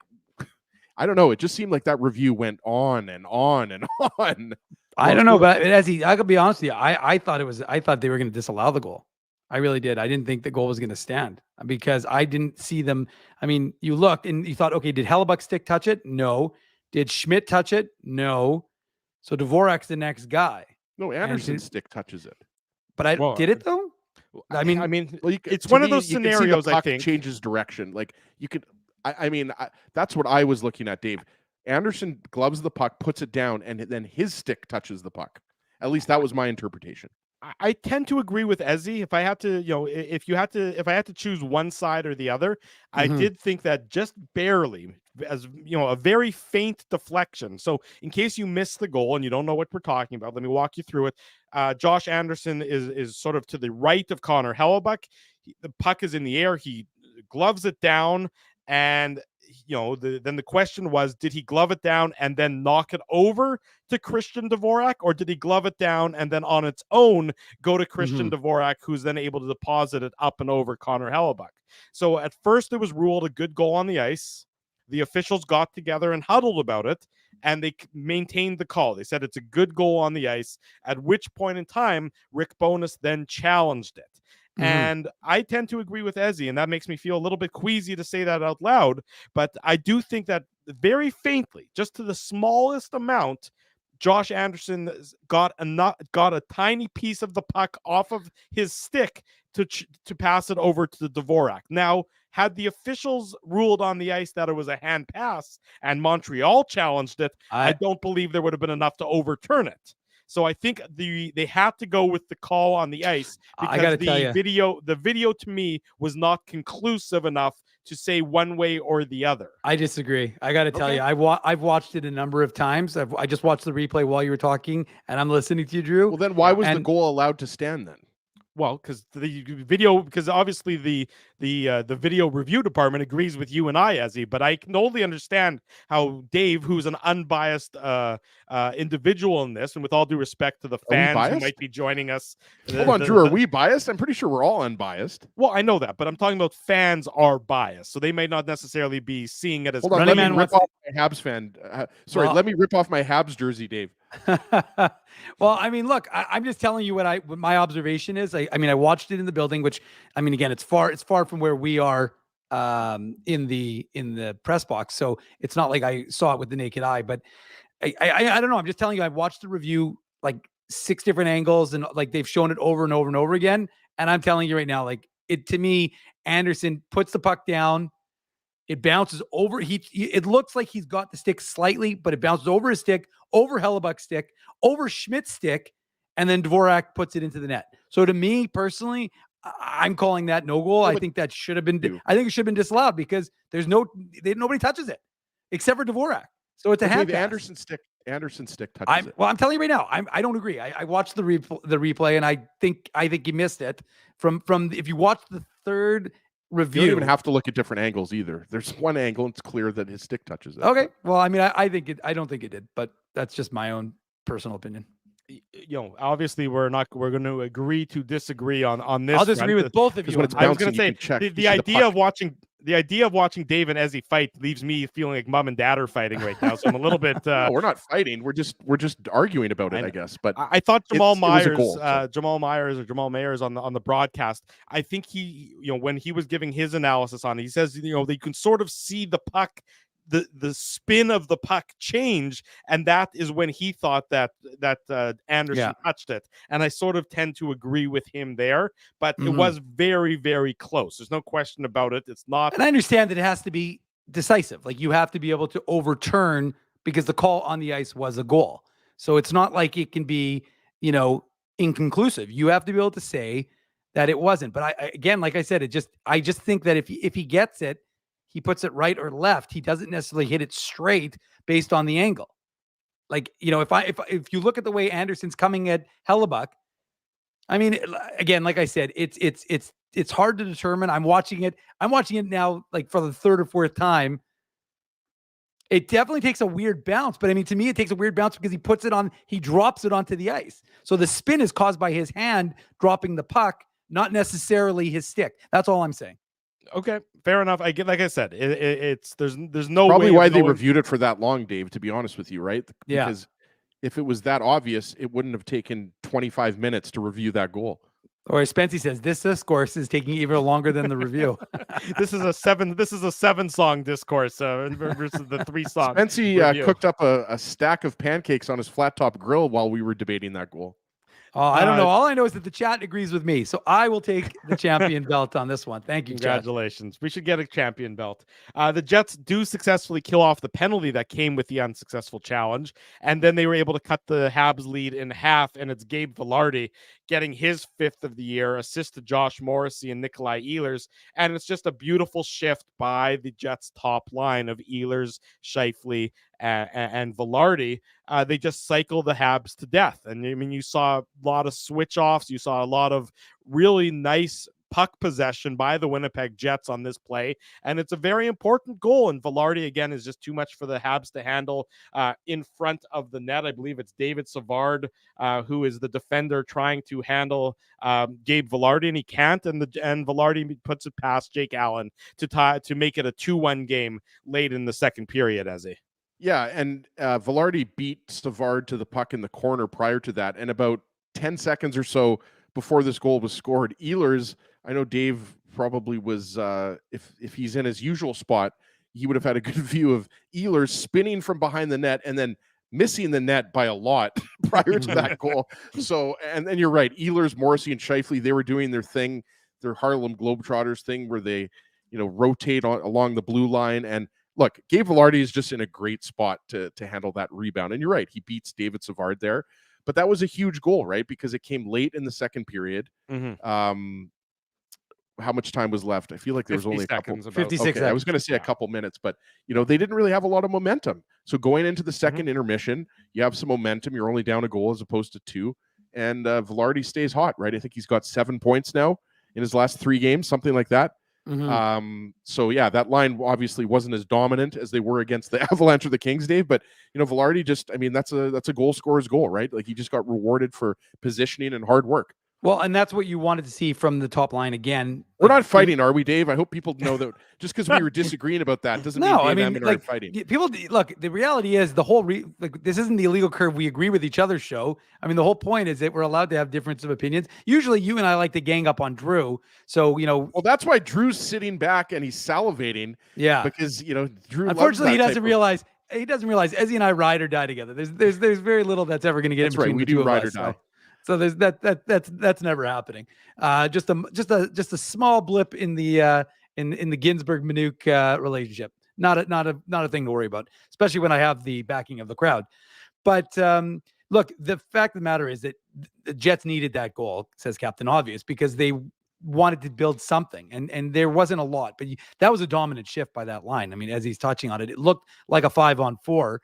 I don't know. It just seemed like that review went on and on and on. I don't know, but I could be honest with you. I thought they were going to disallow the goal. I really did. I didn't think the goal was going to stand because I didn't see them. I mean, you looked and you thought, okay, did Hellebuyck stick touch it? No. Did Schmidt touch it? No. So Dvorak's the next guy. No, Anderson's stick touches it. But did it though? I mean, it's one of those scenarios. I think changes direction. Like, you could. That's what I was looking at, Dave. Anderson gloves the puck, puts it down, and then his stick touches the puck. At least that was my interpretation. I tend to agree with Ezzy. If I had to, if I had to choose one side or the other, I did think that just barely, as a very faint deflection. So in case you missed the goal and you don't know what we're talking about, let me walk you through it. Josh Anderson is sort of to the right of Connor Hellebuyck. The puck is in the air. He gloves it down, and then the question was, did he glove it down and then knock it over to Christian Dvorak, or did he glove it down and then on its own go to Christian Dvorak, who's then able to deposit it up and over Connor Hellebuyck? So at first it was ruled a good goal on the ice. The officials got together and huddled about it, and they maintained the call. They said it's a good goal on the ice, at which point in time, Rick Bowness then challenged it. And I tend to agree with Ezzy, and that makes me feel a little bit queasy to say that out loud. But I do think that very faintly, just to the smallest amount, Josh Anderson got a tiny piece of the puck off of his stick to pass it over to the Dvorak. Now, had the officials ruled on the ice that it was a hand pass and Montreal challenged it, I don't believe there would have been enough to overturn it. So I think they had to go with the call on the ice because the video to me was not conclusive enough to say one way or the other. I disagree. I got to tell you, I've watched it a number of times. I just watched the replay while you were talking, and I'm listening to you, Drew. Well, then why was the goal allowed to stand then? Well, because because obviously the video review department agrees with you and I, Ezzy, but I can only understand how Dave, who's an unbiased individual in this, and with all due respect to the fans who might be joining us. Hold on, Drew, are we biased? I'm pretty sure we're all unbiased. Well, I know that, but I'm talking about fans are biased, so they may not necessarily be seeing it as. Hold on, let me rip off my Habs fan. Let me rip off my Habs jersey, Dave. Well, I mean, look, I'm just telling you what my observation is. I mean, I watched it in the building, which, I mean, again, it's far from where we are in the press box, so it's not like I saw it with the naked eye. But I don't know. I'm just telling you, I've watched the review like 6 different angles, and like they've shown it over and over and over again. And I'm telling you right now, like to me, Anderson puts the puck down. It bounces over. It looks like he's got the stick slightly, but it bounces over his stick, over Hellebuck's stick, over Schmidt's stick, and then Dvorak puts it into the net. So to me personally, I'm calling that no goal. I think that should have been. I think it should have been disallowed because nobody touches it except for Dvorak. So it's a hand pass. Anderson's stick touches it. Well, I'm telling you right now, I don't agree. I watched the replay, and I think he missed it. From if you watch the third review, you don't even have to look at different angles either. There's one angle, and it's clear that his stick touches it. Okay. Well, I mean, I don't think it did, but that's just my own personal opinion. Obviously we're going to agree to disagree on this. I'll disagree with both of you. I was going to say the idea of watching Dave and Ezzy fight leaves me feeling like mom and dad are fighting right now. So I'm a little bit. No, we're not fighting. We're just arguing about it, I guess. But I thought Jamal Mayers on the broadcast. I think he, when he was giving his analysis on it, he says, they can sort of see the puck the spin of the puck changed, and that is when he thought that Anderson touched it. And I sort of tend to agree with him there, but it was very, very close. There's no question about it. It's not. And I understand that it has to be decisive. Like, you have to be able to overturn, because the call on the ice was a goal. So it's not like it can be, inconclusive. You have to be able to say that it wasn't. But I again, like I said, I just think that if he gets it, he puts it right or left. He doesn't necessarily hit it straight based on the angle. Like, if you look at the way Anderson's coming at Hellebuyck, I mean, again, like I said, it's hard to determine. I'm watching it now, like for the third or fourth time. It definitely takes a weird bounce, but I mean, to me, it takes a weird bounce because he drops it onto the ice. So the spin is caused by his hand dropping the puck, not necessarily his stick. That's all I'm saying. Okay, fair enough. I get, like I said, there's no probably way why they reviewed it for that long, Dave, to be honest with you, right? Yeah. Because if it was that obvious, it wouldn't have taken 25 minutes to review that goal. Or as Spency says, this discourse is taking even longer than the review. This is a 7-song discourse versus the 3-song. Spency cooked up a stack of pancakes on his flat top grill while we were debating that goal. Oh, I don't know. All I know is that the chat agrees with me. So I will take the champion belt on this one. Thank you, congratulations. Chat. We should get a champion belt. The Jets do successfully kill off the penalty that came with the unsuccessful challenge. And then they were able to cut the Habs lead in half. And it's Gabe Valardi getting his 5th of the year, assist to Josh Morrissey and Nikolai Ehlers. And it's just a beautiful shift by the Jets' top line of Ehlers, Scheifele, and Valardi. They just cycle the Habs to death. And I mean, you saw a lot of switch offs. You saw a lot of really nice puck possession by the Winnipeg Jets on this play. And it's a very important goal. And Valardi, again, is just too much for the Habs to handle in front of the net. I believe it's David Savard, who is the defender trying to handle Gabe Valardi, and he can't. And Valardi puts it past Jake Allen to make it a 2-1 game late in the second period, as he. Yeah, and Valardi beat Savard to the puck in the corner prior to that. And about 10 seconds or so before this goal was scored, Ehlers, I know Dave probably was, if he's in his usual spot, he would have had a good view of Ehlers spinning from behind the net and then missing the net by a lot prior to that goal. So, and then you're right, Ehlers, Morrissey, and Scheifele, they were doing their thing, their Harlem Globetrotters thing, where they, rotate along the blue line. And look, Gabe Valardi is just in a great spot to handle that rebound. And you're right, he beats David Savard there. But that was a huge goal, right? Because it came late in the second period. How much time was left? I feel like there was only a couple. 56 okay, I was going to say a couple minutes, but they didn't really have a lot of momentum. So going into the second intermission, you have some momentum. You're only down a goal as opposed to 2. And Valardi stays hot, right? I think he's got 7 points now in his last 3 games, something like that. So yeah, that line obviously wasn't as dominant as they were against the Avalanche or the Kings, Dave. But Valardi just, I mean, that's a goal scorer's goal, right? Like, he just got rewarded for positioning and hard work. Well, and that's what you wanted to see from the top line again. We're not fighting, are we, Dave? I hope people know that just because we were disagreeing about that doesn't mean Dave and aren't fighting. People, look, the reality is the whole this isn't the illegal curve. We agree with each other's show. I mean, the whole point is that we're allowed to have difference of opinions. Usually you and I like to gang up on Drew. So, well, that's why Drew's sitting back and he's salivating. Yeah. Because, Drew, unfortunately, he doesn't realize Ezzy and I ride or die together. There's very little that's ever going to get in between. Right. We do ride or die. So there's that's never happening. Just a small blip in the Ginsburg Manuk relationship. Not a thing to worry about, especially when I have the backing of the crowd. But look, the fact of the matter is that the Jets needed that goal, says Captain Obvious, because they wanted to build something, and there wasn't a lot, but that was a dominant shift by that line. I mean, as he's touching on it, it looked like a 5-on-4.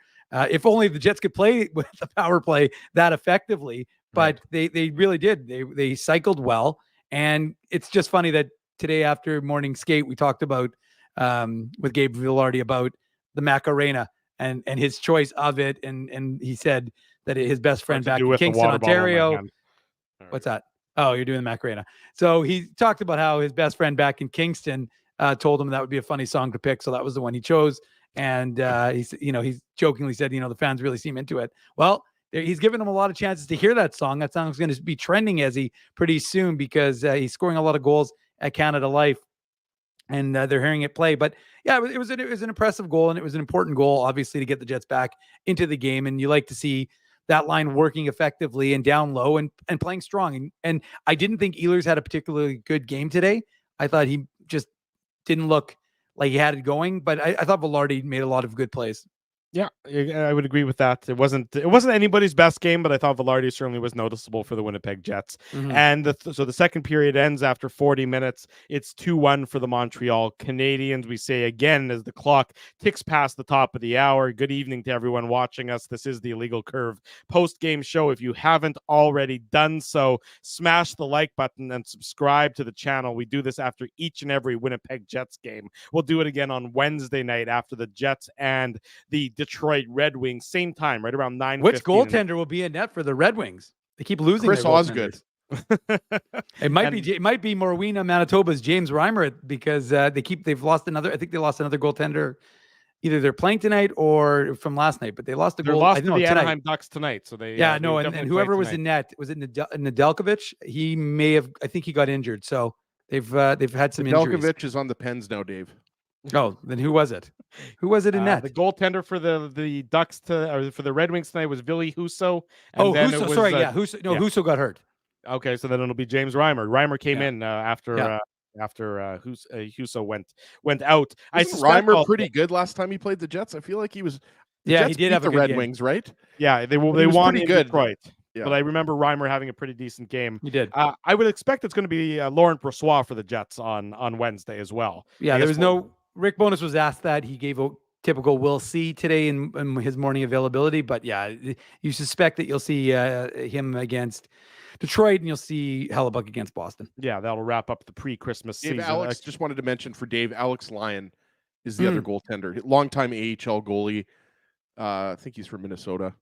If only the Jets could play with the power play that effectively. But they really did. They cycled well. And it's just funny that today after morning skate, we talked about with Gabe Valardi about the Macarena and his choice of it. And he said that his best friend back in Kingston, Ontario. What's that? Oh, you're doing the Macarena. So he talked about how his best friend back in Kingston told him that would be a funny song to pick. So that was the one he chose. And he's jokingly said, the fans really seem into it. Well, he's given them a lot of chances to hear that song. That song's going to be trending pretty soon because he's scoring a lot of goals at Canada Life. and they're hearing it play. But yeah, it was an impressive goal, and it was an important goal, obviously, to get the Jets back into the game. And you like to see that line working effectively and down low and playing strong. And I didn't think Ehlers had a particularly good game today. I thought he just didn't look like he had it going, but I thought Valardi made a lot of good plays. Yeah, I would agree with that. It wasn't anybody's best game, but I thought Valardi certainly was noticeable for the Winnipeg Jets. Mhm. And so the second period ends after 40 minutes. It's 2-1 for the Montreal Canadiens. We say again as the clock ticks past the top of the hour. Good evening to everyone watching us. This is the Illegal Curve post-game show. If you haven't already done so, smash the like button and subscribe to the channel. We do this after each and every Winnipeg Jets game. We'll do it again on Wednesday night after the Jets and the Detroit Red Wings, same time, right around 9:15. Which goaltender will be in net for the Red Wings? They keep losing. Chris their Osgood. It might be Morwena, Manitoba's James Reimer, because they've lost another. I think they lost another goaltender. Either they're playing tonight or from last night, but they lost a goal. Lost to the tonight. Anaheim Ducks tonight, so they and whoever was in net, was it Nedeljkovic? He may have. I think he got injured, so they've had some injuries. Nedeljkovic is on the Pens now, Dave. Oh, then who was it? Who was it in net? The goaltender for the Ducks or for the Red Wings tonight was Ville Husso. Husso. Sorry, Husso. No, Husso got hurt. Okay, so then it'll be James Reimer. Reimer came in after Husso went out. Wasn't Reimer pretty good last time he played the Jets? I feel like he was. Jets he did have the Red Wings, right? Yeah, they won in good. Detroit. Yeah. But I remember Reimer having a pretty decent game. He did. I would expect it's going to be Laurent Brossoit for the Jets on Wednesday as well. Yeah, there was no. Rick Bowness was asked that. He gave a typical "we'll see" today in his morning availability. But yeah, you suspect that you'll see him against Detroit, and you'll see Hellebuyck against Boston. Yeah, that'll wrap up the pre-Christmas season. Alex, just wanted to mention for Dave, Alex Lyon is the other goaltender. Longtime AHL goalie. I think he's from Minnesota.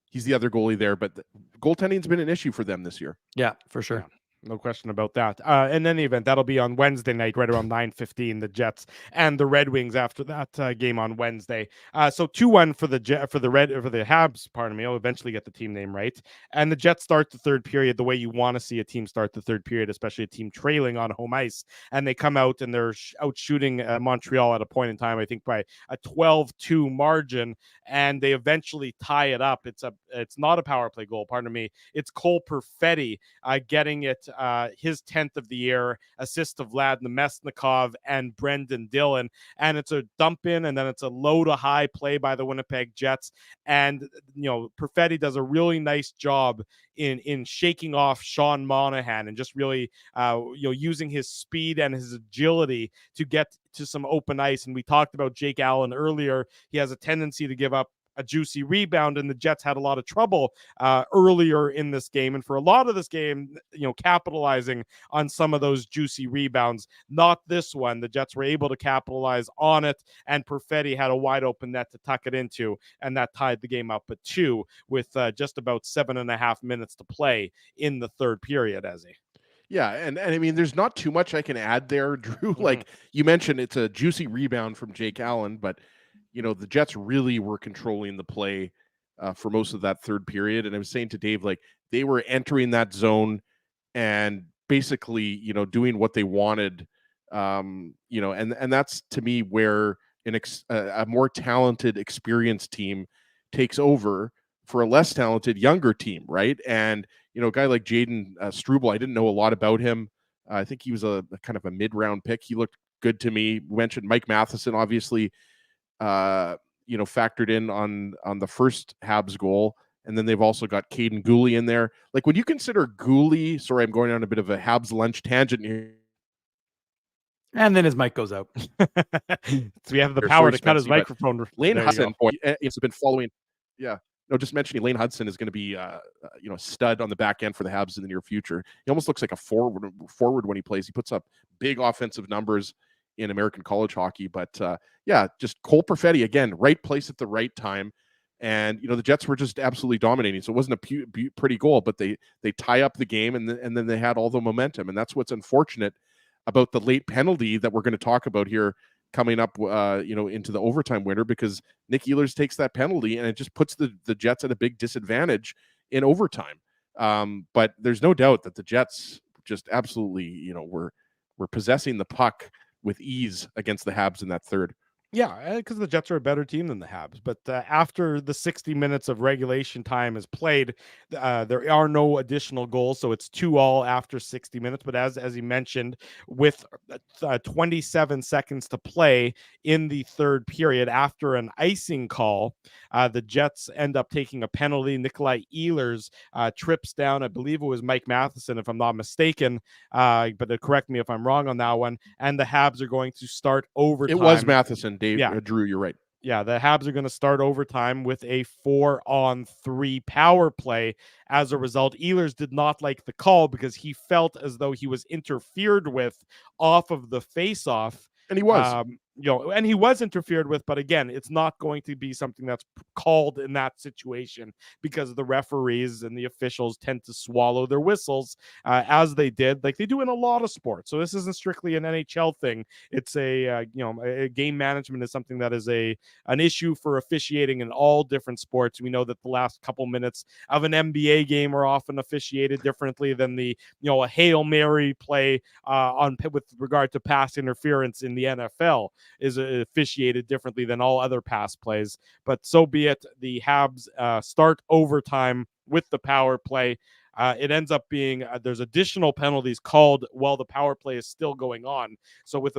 He's the other goalie there, but goaltending's been an issue for them this year. Yeah, for sure. Yeah. No question about that. In any event, that'll be on Wednesday night, right around 9:15. The Jets and the Red Wings after that game on Wednesday. So 2-1 for the Habs. Pardon me. I'll eventually get the team name right. And the Jets start the third period the way you want to see a team start the third period, especially a team trailing on home ice. And they come out and they're out shooting Montreal at a point in time, I think by a 12-2 margin, and they eventually tie it up. It's not a power play goal. Pardon me. It's Cole Perfetti getting it. His 10th of the year, assist of Vlad Nemesnikov and Brendan Dillon. And it's a dump in, and then it's a low to high play by the Winnipeg Jets. And, Perfetti does a really nice job in shaking off Sean Monahan and just really, using his speed and his agility to get to some open ice. And we talked about Jake Allen earlier. He has a tendency to give up a juicy rebound, and the Jets had a lot of trouble earlier in this game. And for a lot of this game, capitalizing on some of those juicy rebounds. Not this one. The Jets were able to capitalize on it, and Perfetti had a wide open net to tuck it into, and that tied the game up at 2 with just about 7.5 minutes to play in the third period, Ezzy. Yeah, and I mean, there's not too much I can add there, Drew. Like you mentioned, it's a juicy rebound from Jake Allen, but the Jets really were controlling the play for most of that third period. And I was saying to Dave, like, they were entering that zone and basically, doing what they wanted, and that's to me where a more talented, experienced team takes over for a less talented, younger team, right? And, a guy like Jaden Struble, I didn't know a lot about him. I think he was a kind of a mid-round pick. He looked good to me. We mentioned Mike Matheson, obviously, factored in on the first Habs goal. And then they've also got Caden Gooley in there. Like, when you consider Gooley, sorry, I'm going on a bit of a Habs lunch tangent here. And then his mic goes out. So we have the power to cut his microphone. Lane Hudson, it's been following. Yeah. No, just mentioning Lane Hudson is going to be, a stud on the back end for the Habs in the near future. He almost looks like a forward when he plays. He puts up big offensive numbers in American college hockey. But just Cole Perfetti, again, right place at the right time. And, the Jets were just absolutely dominating. So it wasn't a pretty goal, but they tie up the game, and then they had all the momentum. And that's what's unfortunate about the late penalty that we're going to talk about here coming up, into the overtime winner, because Nick Ehlers takes that penalty and it just puts the Jets at a big disadvantage in overtime. But there's no doubt that the Jets just absolutely, were possessing the puck with ease against the Habs in that third. Yeah, because the Jets are a better team than the Habs. But after the 60 minutes of regulation time is played, there are no additional goals, so it's 2-2 after 60 minutes. But as you mentioned, with 27 seconds to play in the third period, after an icing call, the Jets end up taking a penalty. Nikolai Ehlers trips down, I believe it was Mike Matheson, if I'm not mistaken, but correct me if I'm wrong on that one. And the Habs are going to start overtime. It was Matheson, Dave. Yeah. Drew, you're right. Yeah, the Habs are going to start overtime with a 4-on-3 power play. As a result, Ehlers did not like the call because he felt as though he was interfered with off of the face-off. And he was. And he was interfered with, but again, it's not going to be something that's called in that situation because the referees and the officials tend to swallow their whistles as they did, like they do in a lot of sports. So this isn't strictly an NHL thing. It's a game management is something that is an issue for officiating in all different sports. We know that the last couple minutes of an NBA game are often officiated differently than a Hail Mary play with regard to pass interference in the NFL is officiated differently than all other pass plays. But so be it. The Habs start overtime with the power play. It ends up being there's additional penalties called while the power play is still going on. So with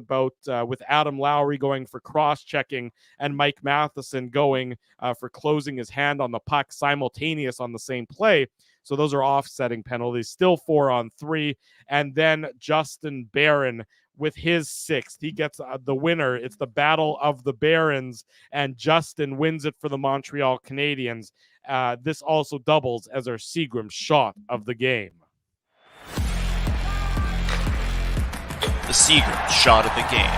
Adam Lowry going for cross-checking and Mike Matheson going for closing his hand on the puck simultaneous on the same play. So those are offsetting penalties, still 4-on-3. And then Justin Barron with his 6th. He gets the winner. It's the Battle of the Barons, and Justin wins it for the Montreal Canadiens. This also doubles as our Seagram shot of the game. The Seagram shot of the game.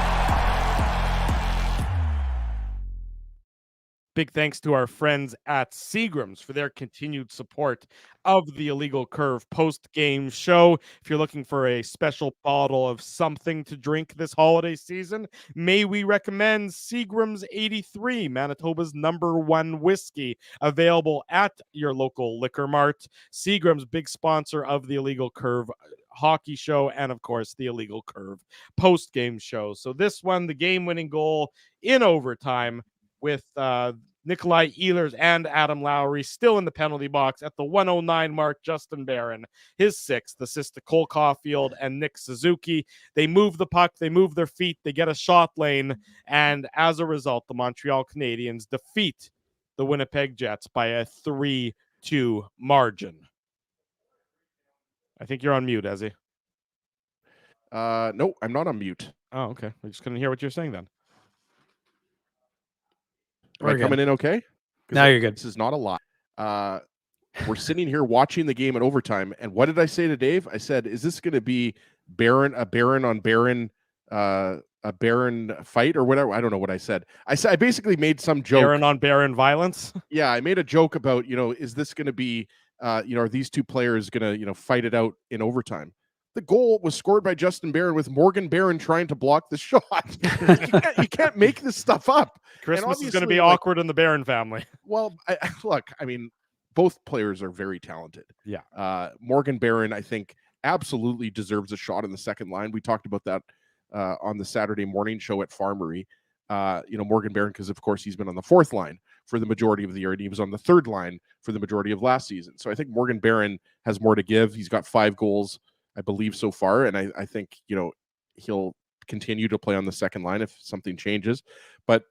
Big thanks to our friends at Seagram's for their continued support of the Illegal Curve post-game show. If you're looking for a special bottle of something to drink this holiday season, may we recommend Seagram's 83, Manitoba's #1 whiskey, available at your local liquor mart. Seagram's, big sponsor of the Illegal Curve hockey show and, of course, the Illegal Curve post-game show. So this one, the game-winning goal in overtime, with Nikolai Ehlers and Adam Lowry still in the penalty box at the 109 mark. Justin Barron, his 6th assist to Cole Caulfield and Nick Suzuki. They move the puck, they move their feet, they get a shot lane, and as a result, the Montreal Canadiens defeat the Winnipeg Jets by a 3-2 margin. I think you're on mute, Ezzy. No, I'm not on mute. Oh, okay. I just couldn't hear what you're saying then. Am I coming in okay? Now you're good. This is not a lot. We're sitting here watching the game in overtime, and what did I say to Dave? I said, "Is this going to be a Baron on Baron, a Baron fight or whatever?" I don't know what I said. I basically made some joke. Baron on Baron violence. Yeah, I made a joke about is this going to be are these two players going to fight it out in overtime? The goal was scored by Justin Barron with Morgan Barron trying to block the shot. you can't make this stuff up. Christmas is going to be awkward in the Barron family. Well, look, I mean, both players are very talented. Yeah. Morgan Barron, I think, absolutely deserves a shot in the second line. We talked about that on the Saturday morning show at Farmery. Morgan Barron, because of course he's been on the 4th line for the majority of the year, and he was on the 3rd line for the majority of last season. So I think Morgan Barron has more to give. He's got 5 goals, I believe, so far, and I think he'll continue to play on the second line if something changes. But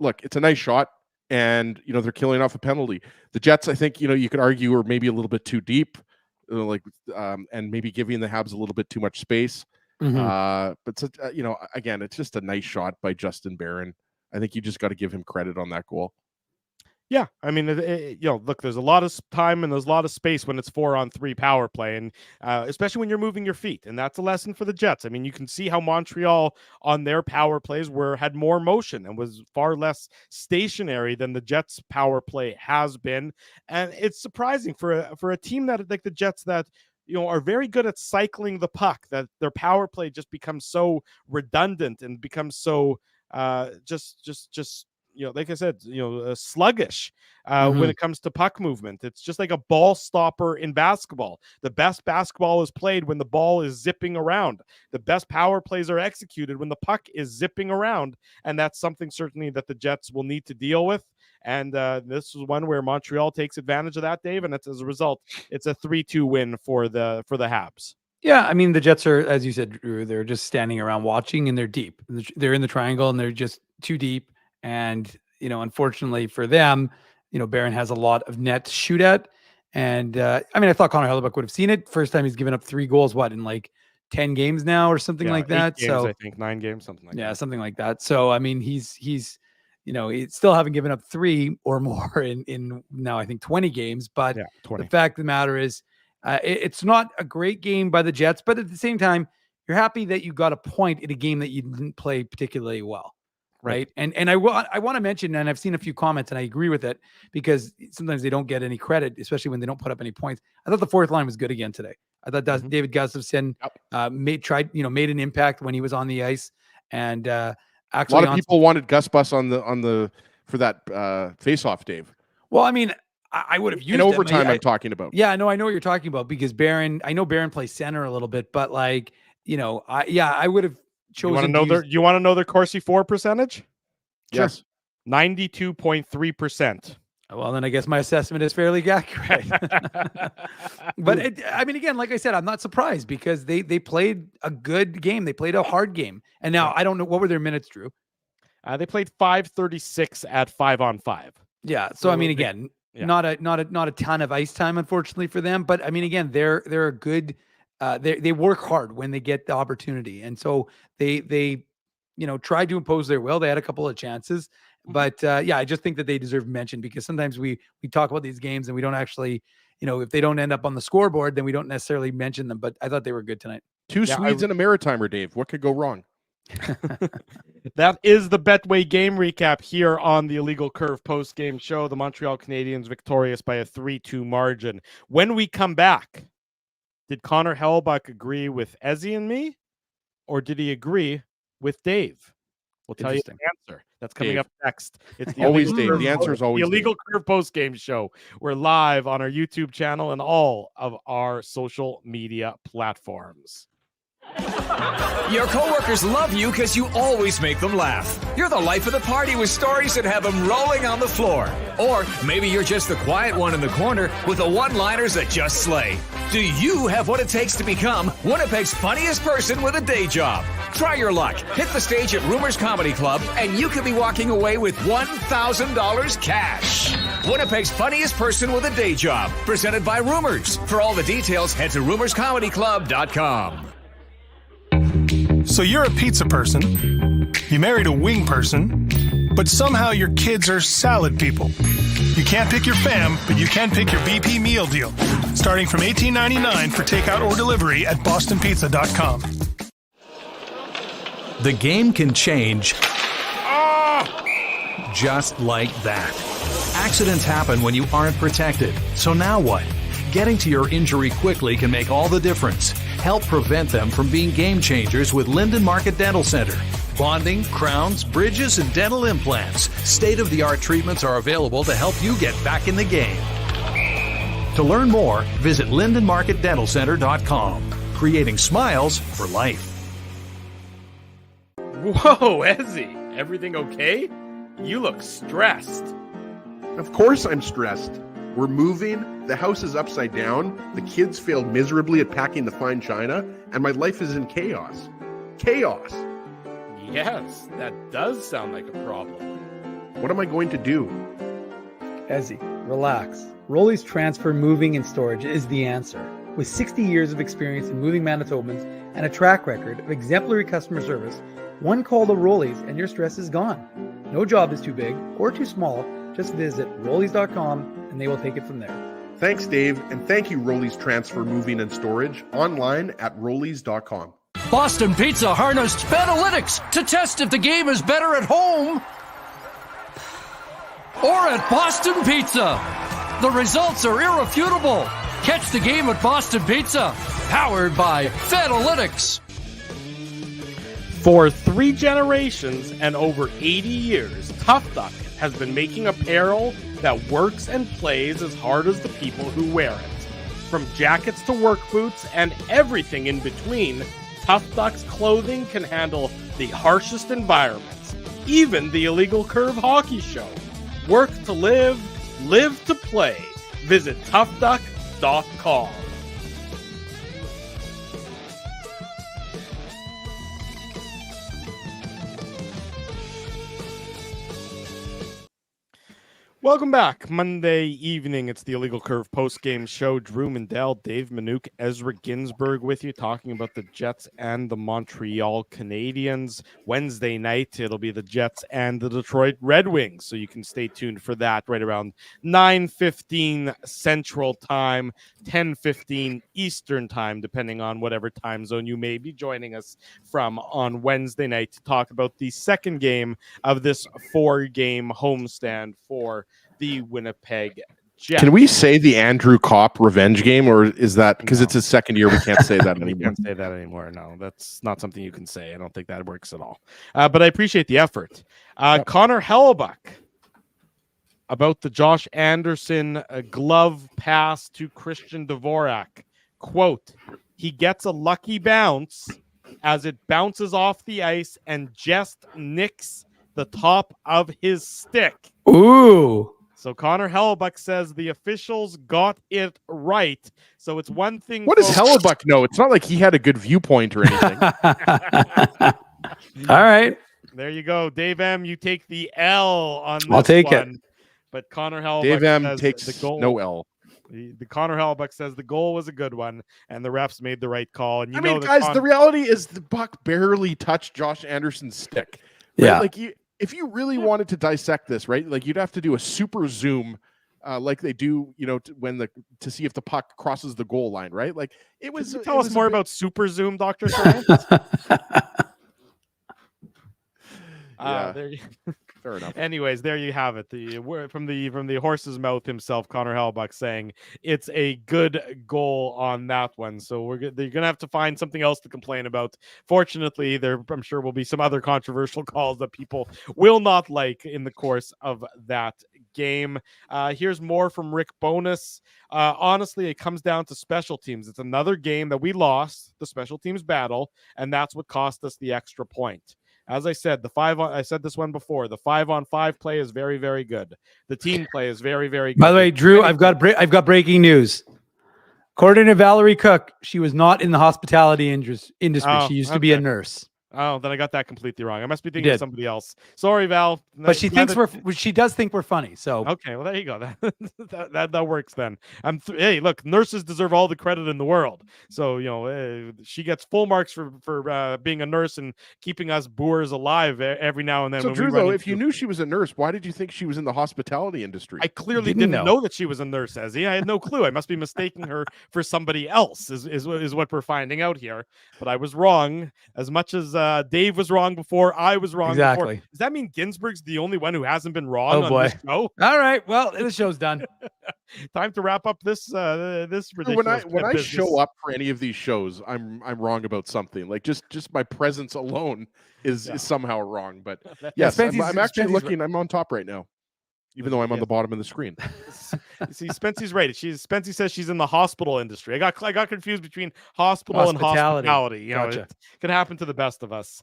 look, it's a nice shot, and they're killing off a penalty. The Jets, I think, you could argue, are maybe a little bit too deep, and maybe giving the Habs a little bit too much space. Mm-hmm. But again, it's just a nice shot by Justin Barron. I think you just got to give him credit on that goal. Yeah, I mean, look, there's a lot of time and there's a lot of space when it's 4-on-3 power play, and especially when you're moving your feet, and that's a lesson for the Jets. I mean, you can see how Montreal on their power plays had more motion and was far less stationary than the Jets' power play has been, and it's surprising for a team that like the Jets that are very good at cycling the puck, that their power play just becomes so redundant and becomes so just like I said, sluggish when it comes to puck movement. It's just like a ball stopper in basketball. The best basketball is played when the ball is zipping around. The best power plays are executed when the puck is zipping around, and that's something certainly that the Jets will need to deal with. And this is one where Montreal takes advantage of that, Dave, and it's, as a result, it's a 3-2 win for the Habs. Yeah, I mean, the Jets are, as you said, Drew, they're just standing around watching, and they're deep. They're in the triangle, and they're just too deep. And, unfortunately for them, Barron has a lot of net to shoot at. And, I thought Connor Hellebuyck would have seen it. First time he's given up 3 goals, in like 10 games now or something like that? 8 games, I think 9 games, something like that. Yeah, something like that. So, I mean, he's still haven't given up 3 or more in now, I think 20 games. But the fact of the matter is, it's not a great game by the Jets, but at the same time, you're happy that you got a point in a game that you didn't play particularly well. Right. And I want to mention, and I've seen a few comments and I agree with it, because sometimes they don't get any credit, especially when they don't put up any points. I thought the fourth line was good again today. I thought David Gustafsson made an impact when he was on the ice. And actually, a lot of people wanted Gus Bus for that face-off, Dave. Well, I mean, I would have used in overtime. I'm talking about. Yeah, no, I know what you're talking about, because Barron plays center a little bit, but I would have chosen. You want to know their Corsi 4 percentage? Yes, 92.3%. Well, then I guess my assessment is fairly accurate. But again, like I said, I'm not surprised, because they played a good game. They played a hard game, and now I don't know what were their minutes, Drew. They played 5:36 at 5-on-5. Yeah, so again. Yeah. Not a ton of ice time, unfortunately, for them. But again, they're a good. They work hard when they get the opportunity, and so they tried to impose their will. They had a couple of chances, but I just think that they deserve mention, because sometimes we talk about these games and we don't actually, if they don't end up on the scoreboard, then we don't necessarily mention them. But I thought they were good tonight. 2 Swedes and a Maritimer, Dave. What could go wrong? That is the Betway game recap here on the Illegal Curve post-game show. The Montreal Canadiens victorious by a 3-2 margin. When we come back, did Connor Hellebuyck agree with Ezzy and me, or did he agree with Dave? We'll tell you the answer. That's coming up next. It's the always Dave. The answer is always the Illegal Curve post-game show. We're live on our YouTube channel and all of our social media platforms. Your coworkers love you because you always make them laugh. You're the life of the party with stories that have them rolling on the floor. Or maybe you're just the quiet one in the corner with the one-liners that just slay. Do you have what it takes to become Winnipeg's funniest person with a day job? Try your luck. Hit the stage at Rumors Comedy Club, and you could be walking away with $1,000 cash. Winnipeg's funniest person with a day job. Presented by Rumors. For all the details, head to rumorscomedyclub.com. So you're a pizza person, you married a wing person, but somehow your kids are salad people. You can't pick your fam, but you can pick your BP meal deal, starting from $18.99 for takeout or delivery at bostonpizza.com. The game can change just like that. Accidents happen when you aren't protected. So now what? Getting to your injury quickly can make all the difference. Help prevent them from being game changers with Linden Market Dental Center. Bonding, crowns, bridges, and dental implants. State-of-the-art treatments are available to help you get back in the game. To learn more, visit lindenmarketdentalcenter.com. Creating smiles for life. Whoa, Ezzy, everything okay? You look stressed. Of course I'm stressed. We're moving, the house is upside down, the kids failed miserably at packing the fine china, and my life is in chaos. Chaos! Yes, that does sound like a problem. What am I going to do? Ezzy, relax. Rolly's Transfer Moving and Storage is the answer. With 60 years of experience in moving Manitobans and a track record of exemplary customer service, one call to Rolly's and your stress is gone. No job is too big or too small. Just visit Rollies.com and they will take it from there. Thanks, Dave, and thank you, Rollies Transfer Moving and Storage, online at Rollies.com. Boston Pizza harnessed Betalytics to test if the game is better at home or at Boston Pizza. The results are irrefutable. Catch the game at Boston Pizza, powered by Betalytics. For 3 generations and over 80 years, Tough Duck has been making apparel that works and plays as hard as the people who wear it. From jackets to work boots and everything in between, Tough Duck's clothing can handle the harshest environments, even the illegal curve hockey show. Work to live, live to play. Visit toughduck.com. Welcome back. Monday evening, it's the Illegal Curve post-game show. Drew Mindell, Dave Manouk, Ezra Ginsburg with you, talking about the Jets and the Montreal Canadiens. Wednesday night, it'll be the Jets and the Detroit Red Wings, so you can stay tuned for that right around 9:15 Central Time, 10:15 Eastern Time, depending on whatever time zone you may be joining us from on Wednesday night to talk about the second game of this 4-game homestand for the Winnipeg Jets. Can we say the Andrew Kopp revenge game, or is that because it's his second year? We can't say that anymore. We can't say that anymore. No, that's not something you can say. I don't think that works at all. But I appreciate the effort. Connor Hellebuyck about the Josh Anderson glove pass to Christian Dvorak. Quote, he gets a lucky bounce as it bounces off the ice and just nicks the top of his stick. Ooh. So Connor Hellebuyck says the officials got it right. So it's one thing. What does Hellebuyck know? It's not like he had a good viewpoint or anything. All right. There you go. Dave M., you take the L on this I'll take one. it. But Connor Hellebuyck Dave M. says takes the goal. no L. The Connor Hellebuyck says the goal was a good one, and the refs made the right call. And I mean, guys, the reality is the puck barely touched Josh Anderson's stick. Right? Yeah. Like if you really wanted to dissect this, right? Like you'd have to do a super zoom, like they do, to see if the puck crosses the goal line, right? Like it was. Can you tell us more about super zoom, Dr. Science? There you Fair enough. Anyways, there you have it. From the horse's mouth himself, Connor Hellebuyck saying it's a good goal on that one. So they're gonna have to find something else to complain about. Fortunately, I'm sure will be some other controversial calls that people will not like in the course of that game. Here's more from Rick Bowness. Honestly, it comes down to special teams. It's another game that we lost, the special teams battle, and that's what cost us the extra point. As I said, I said this one before. The 5-on-5 play is very, very good. The team play is very, very good. By the way, Drew, I've got breaking news. According to Valerie Cook, she was not in the hospitality industry. She used to be a nurse. Oh, then I got that completely wrong. I must be thinking of somebody else. Sorry, Val. But she does think we're funny. So okay, well there you go. That works then. Hey, look, nurses deserve all the credit in the world. So she gets full marks for being a nurse and keeping us boors alive every now and then. So Drew, though, if you knew she was a nurse, why did you think she was in the hospitality industry? I clearly didn't know that she was a nurse, Ezzy. I had no clue. I must be mistaking her for somebody else. Is what we're finding out here. But I was wrong as much as Dave was wrong before. I was wrong exactly. Before. Does that mean Ginsburg's the only one who hasn't been wrong on this show? All right. Well, the show's done. Time to wrap up this ridiculous. When I show up for any of these shows, I'm wrong about something. Like just my presence alone is somehow wrong. But yes, I'm actually looking. I'm on top right now, even though I'm on the bottom of the screen. See, Spency's right. Spency says she's in the hospital industry. I got confused between hospital and hospitality. Gotcha. It can happen to the best of us.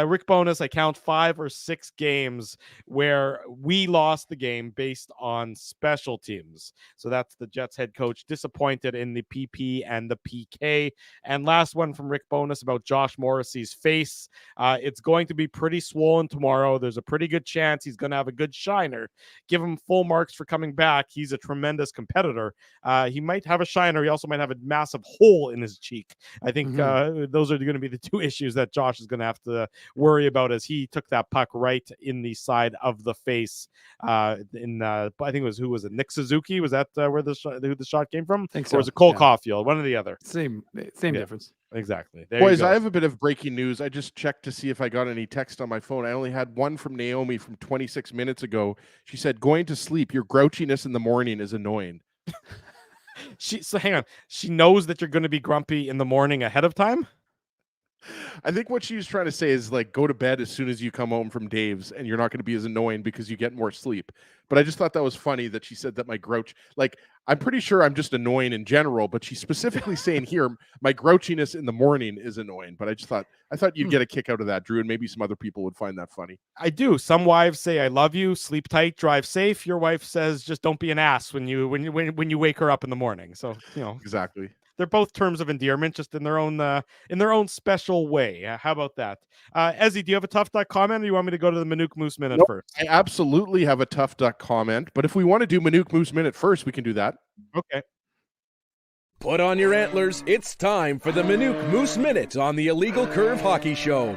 Rick Bowness, I count 5 or 6 games where we lost the game based on special teams. So that's the Jets head coach disappointed in the PP and the PK. And last one from Rick Bowness about Josh Morrissey's face. It's going to be pretty swollen tomorrow. There's a pretty good chance he's going to have a good shiner. Give him full marks for coming back. He's a tremendous competitor. He might have a shiner. He also might have a massive hole in his cheek. I think those are going to be the 2 issues that Josh is going to have to worry about as he took that puck right in the side of the face. I think it was Nick Suzuki? Was that where the shot came from? I think so. Or was it Cole Caulfield? One or the other. Same difference. Exactly. Boys, I have a bit of breaking news. I just checked to see if I got any text on my phone. I only had one from Naomi from 26 minutes ago. She said, "Going to sleep. Your grouchiness in the morning is annoying." So hang on. She knows that you're going to be grumpy in the morning ahead of time? I think what she was trying to say is like, go to bed as soon as you come home from Dave's, and you're not going to be as annoying because you get more sleep. But I just thought that was funny that she said that my grouch, like, I'm pretty sure I'm just annoying in general, but she's specifically saying here, my grouchiness in the morning is annoying. But I thought you'd get a kick out of that, Drew, and maybe some other people would find that funny. I do. Some wives say, "I love you, sleep tight, drive safe." Your wife says, "Just don't be an ass when you wake her up in the morning." So Exactly. They're both terms of endearment, just in their own special way. How about that? Ezzy, do you have a tough duck comment, or do you want me to go to the Manuk Moose Minute first? I absolutely have a tough duck comment, but if we want to do Manuk Moose Minute first, we can do that. Okay. Put on your antlers. It's time for the Manuk Moose Minute on the Illegal Curve Hockey Show.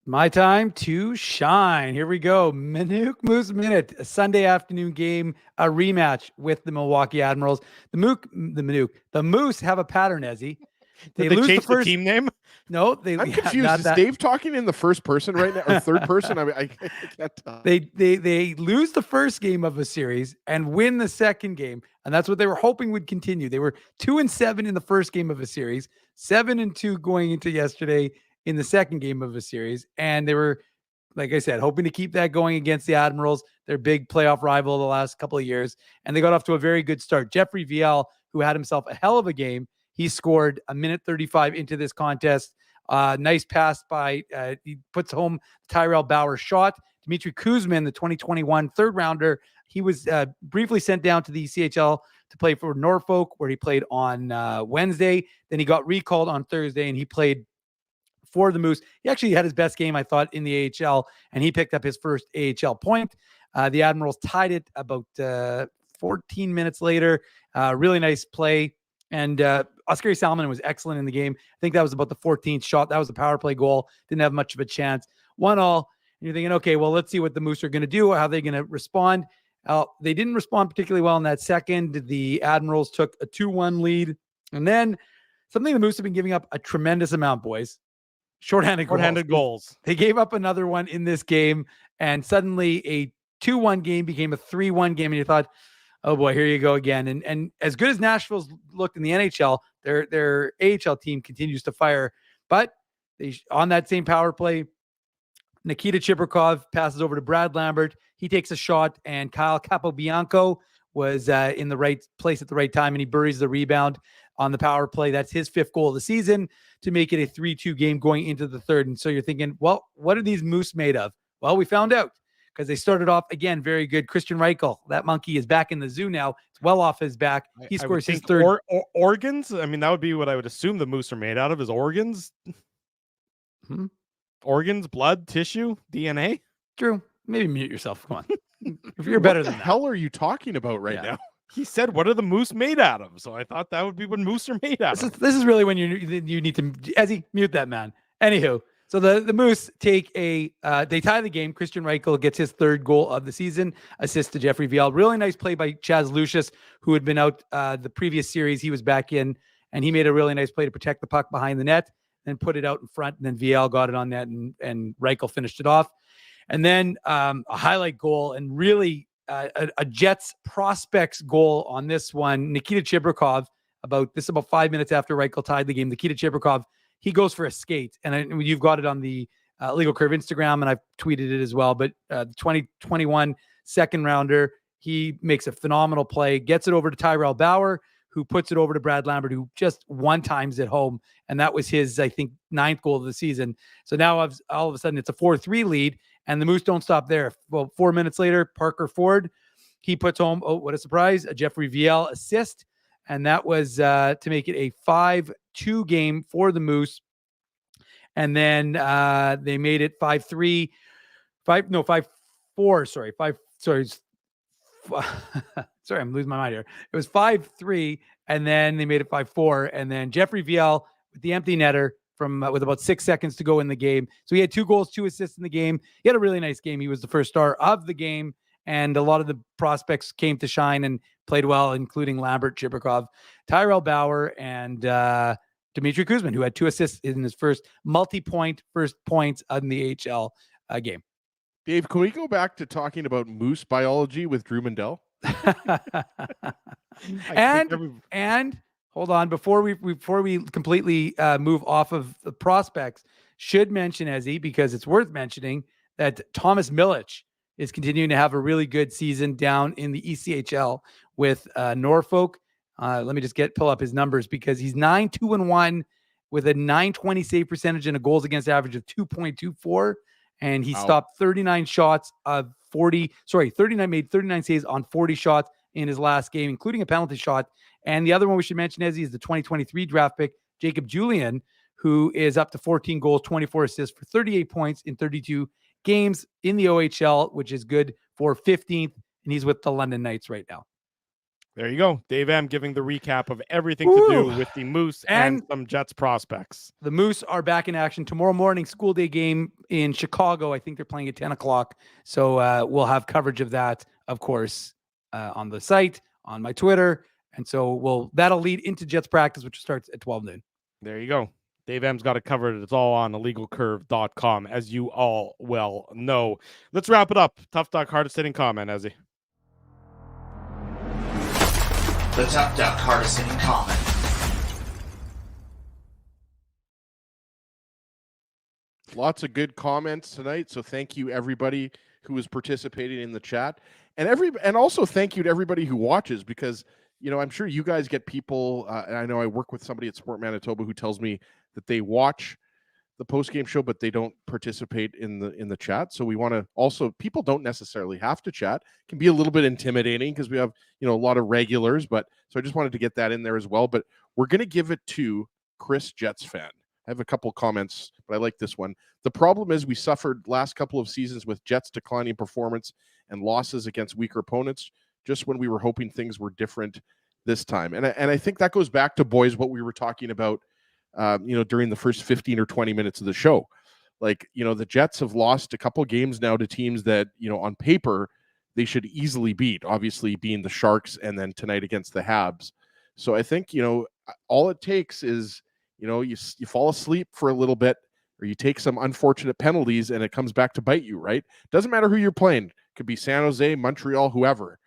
My time to shine. Here we go. Manuk Moose Minute, a Sunday afternoon game, a rematch with the Milwaukee Admirals. The Moose have a pattern, Ezzy. They lose change the team name? No, I'm confused. Is Dave talking in the first person right now or third person? I can't tell. They lose the first game of a series and win the second game, and that's what they were hoping would continue. They were 2-7 in the first game of a series, 7-2 going into yesterday in the second game of a series. And they were, like I said, hoping to keep that going against the Admirals, their big playoff rival the last couple of years. And they got off to a very good start. Jeffrey Viel, who had himself a hell of a game, he scored a minute 35 into this contest. Nice pass by, he puts home Tyrell Bauer shot. Dmitry Kuzmin, the 2021 third rounder, he was briefly sent down to the ECHL to play for Norfolk, where he played on Wednesday. Then he got recalled on Thursday, and he played for the Moose. He actually had his best game, I thought, in the AHL, and he picked up his first AHL point. The Admirals tied it about 14 minutes later. Really nice play. And Oskari Salminen was excellent in the game. I think that was about the 14th shot. That was a power play goal. Didn't have much of a chance. 1-1. And you're thinking, okay, well, let's see what the Moose are going to do. How are they going to respond? They didn't respond particularly well in that second. The Admirals took a 2-1 lead. And then something the Moose have been giving up a tremendous amount, boys. Shorthanded goals. They gave up another one in this game, and suddenly a 2-1 game became a 3-1 game, and you thought, oh boy, here you go again. And as good as Nashville's looked in the NHL, their AHL team continues to fire. But on that same power play, Nikita Chibrikov passes over to Brad Lambert. He takes a shot, and Kyle Capobianco was in the right place at the right time, and he buries the rebound on the power play. That's his 5th goal of the season to make it a 3-2 game going into the third. And so you're thinking, well, what are these Moose made of? Well, we found out, because they started off, again, very good. Christian Reichel, that monkey is back in the zoo now. It's well off his back. He scores his third. Organs? I mean, that would be what I would assume the Moose are made out of, is organs. Organs, blood, tissue, DNA. Drew, maybe mute yourself. Come on. If you're better than that. What the hell are you talking about right now? He said, what are the Moose made out of? So I thought that would be what Moose are made out of. This is really when you need to, Ezzy, mute that man. Anywho, so the Moose take they tie the game. Christian Reichel gets his 3rd goal of the season, assist to Jeffrey Viel. Really nice play by Chaz Lucius, who had been out the previous series. He was back in, and he made a really nice play to protect the puck behind the net, then put it out in front, and then Viel got it on net, and Reichel finished it off. And then a highlight goal, and really a Jets prospects goal on this one. Nikita Chibrikov, about 5 minutes after Reichel tied the game. Nikita Chibrikov, he goes for a skate, and you've got it on the Legal Curve Instagram, and I've tweeted it as well. But the 2021 second rounder, he makes a phenomenal play, gets it over to Tyrell Bauer, who puts it over to Brad Lambert, who just one-times it home. And that was his, I think, 9th goal of the season. So now all of a sudden it's a 4-3 lead, and the Moose don't stop there. Well, 4 minutes later, Parker Ford, he puts home, oh, what a surprise, a Jeffrey Viel assist. And that was to make it a 5-2 game for the Moose. And then they made it 5-4, sorry. Sorry, I'm losing my mind here. It was 5-3, and then they made it 5-4. And then Jeffrey Viel with the empty netter with about 6 seconds to go in the game. So he had 2 goals, 2 assists in the game. He had a really nice game. He was the first star of the game, and a lot of the prospects came to shine and played well, including Lambert, Chibrikov, Tyrell Bauer, and Dmitry Kuzmin, who had 2 assists in his first first points in the AHL game. Dave, can we go back to talking about moose biology with Drew Mandel? And hold on, before we completely move off of the prospects, should mention, Ezzy, because it's worth mentioning, that Thomas Milic is continuing to have a really good season down in the ECHL with Norfolk. Let me just pull up his numbers, because he's 9-2-1 with a .920 save percentage and a goals against average of 2.24. And he stopped 39 shots of 39 made 39 saves on 40 shots in his last game, including a penalty shot. And the other one we should mention, Ezzy, is the 2023 draft pick, Jacob Julian, who is up to 14 goals, 24 assists for 38 points in 32 games in the OHL, which is good for 15th. And he's with the London Knights right now. There you go. Dave M giving the recap of everything to do with the Moose and some Jets prospects. The Moose are back in action tomorrow morning, school day game in Chicago. I think they're playing at 10 o'clock. So we'll have coverage of that, of course, on the site, on my Twitter. And so that'll lead into Jets practice, which starts at 12 noon. There you go. Dave M's got it covered. It's all on illegalcurve.com, as you all well know. Let's wrap it up. Tough Duck, hardest hitting comment, Ezzy. The Tough Duck hardest hitting comment. Lots of good comments tonight, so thank you everybody who was participating in the chat, and also thank you to everybody who watches, because I'm sure you guys get people, and I know I work with somebody at Sport Manitoba who tells me that they watch the post-game show, but they don't participate in the chat. So we want to also, people don't necessarily have to chat. It can be a little bit intimidating because we have, a lot of regulars, so I just wanted to get that in there as well. But we're going to give it to Chris, Jets fan. I have a couple comments, but I like this one. The problem is we suffered last couple of seasons with Jets declining performance and losses against weaker opponents, just when we were hoping things were different this time. And I think that goes back to, boys, what we were talking about, during the first 15 or 20 minutes of the show. Like, the Jets have lost a couple games now to teams that, on paper, they should easily beat, obviously being the Sharks and then tonight against the Habs. So I think, all it takes is, you fall asleep for a little bit, or you take some unfortunate penalties and it comes back to bite you, right? Doesn't matter who you're playing. Could be San Jose, Montreal, whoever.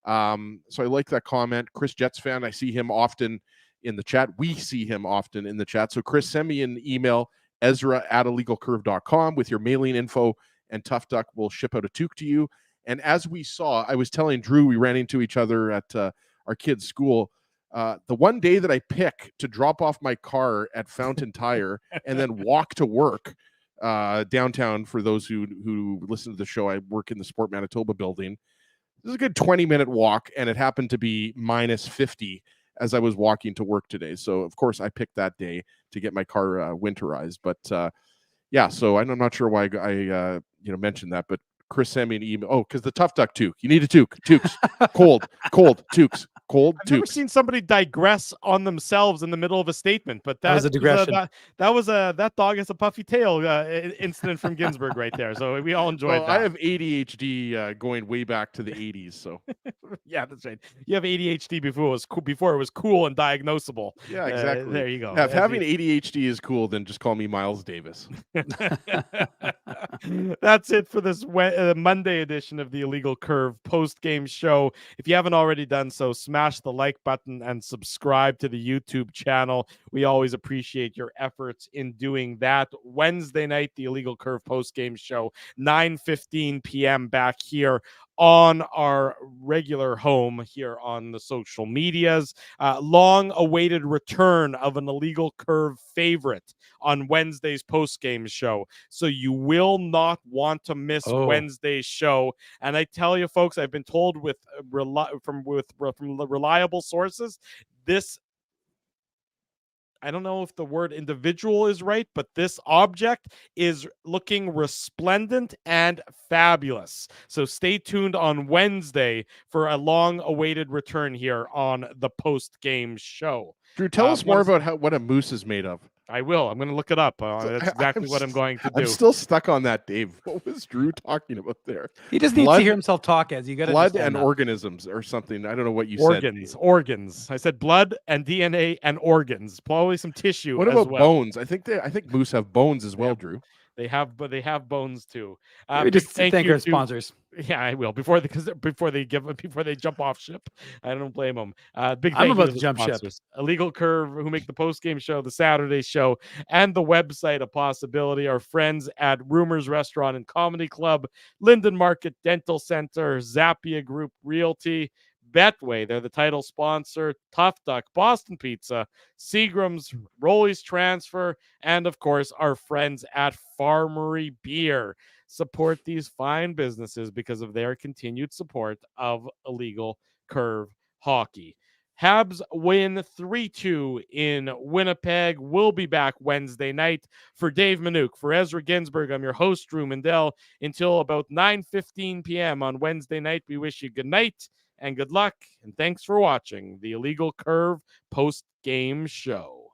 So I like that comment. Chris, Jets fan, I see him often in the chat. We see him often in the chat. So Chris, send me an email, ezra@illegalcurve.com, with your mailing info, and Tough Duck will ship out a toque to you. And as we saw, I was telling Drew, we ran into each other at our kids' school. The one day that I pick to drop off my car at Fountain Tire and then walk to work downtown, for those who listen to the show, I work in the Sport Manitoba building. This is a good 20-minute walk, and it happened to be minus 50 as I was walking to work today. So, of course, I picked that day to get my car winterized. But, so I'm not sure why I mentioned that, but Chris sent me an email. Oh, because the Tough Duck toque. You need a toque. Toques. Cold. Toques. Cold. I've never seen somebody digress on themselves in the middle of a statement, but that was a digression. That dog has a puffy tail incident from Ginsburg right there. So we all enjoyed that. I have ADHD going way back to the 80s. So yeah, that's right. You have ADHD before it was cool and diagnosable. Yeah, exactly. There you go. Yeah, if having ADHD is cool, then just call me Miles Davis. That's it for this Monday edition of the Illegal Curve post-game show. If you haven't already done so, smash the like button and subscribe to the YouTube channel. We always appreciate your efforts in doing that. Wednesday night, the Illegal Curve post-game show, 9:15 p.m. back here on our regular home here on the social medias. Long-awaited return of an Illegal Curve favorite on Wednesday's post-game show. So you will not want to miss Wednesday's show. And I tell you, folks, I've been told from reliable sources, this, I don't know if the word individual is right, but this object is looking resplendent and fabulous. So stay tuned on Wednesday for a long-awaited return here on the post-game show. Drew, tell us more about what a moose is made of. I will. I'm going to look it up. That's exactly what I'm going to do. I'm still stuck on that, Dave. What was Drew talking about there? He just needs to hear himself talk, as you got blood and organisms or something. I don't know what you said. Organs. I said blood and DNA and organs. Probably some tissue. What about bones? I think moose have bones as well, Drew. They have bones too. Maybe Big just thank thank you our to- sponsors. Yeah, I will before they jump off ship. I don't blame them. Big I'm thank you about to to the jump ship. sponsors. Illegal Curve, who make the post game show, the Saturday show, and the website a possibility. Our friends at Rumors Restaurant and Comedy Club, Linden Market Dental Center, Zappia Group Realty, Betway, they're the title sponsor, Tough Duck, Boston Pizza, Seagram's, Rolly's Transfer, and of course, our friends at Farmery Beer. Support these fine businesses because of their continued support of Illegal Curve Hockey. Habs win 3-2 in Winnipeg. We'll be back Wednesday night. For Dave Minuk, for Ezra Ginsburg, I'm your host, Drew Mandel. Until about 9:15 p.m. on Wednesday night, we wish you good night and good luck. And thanks for watching the Illegal Curve post-game show.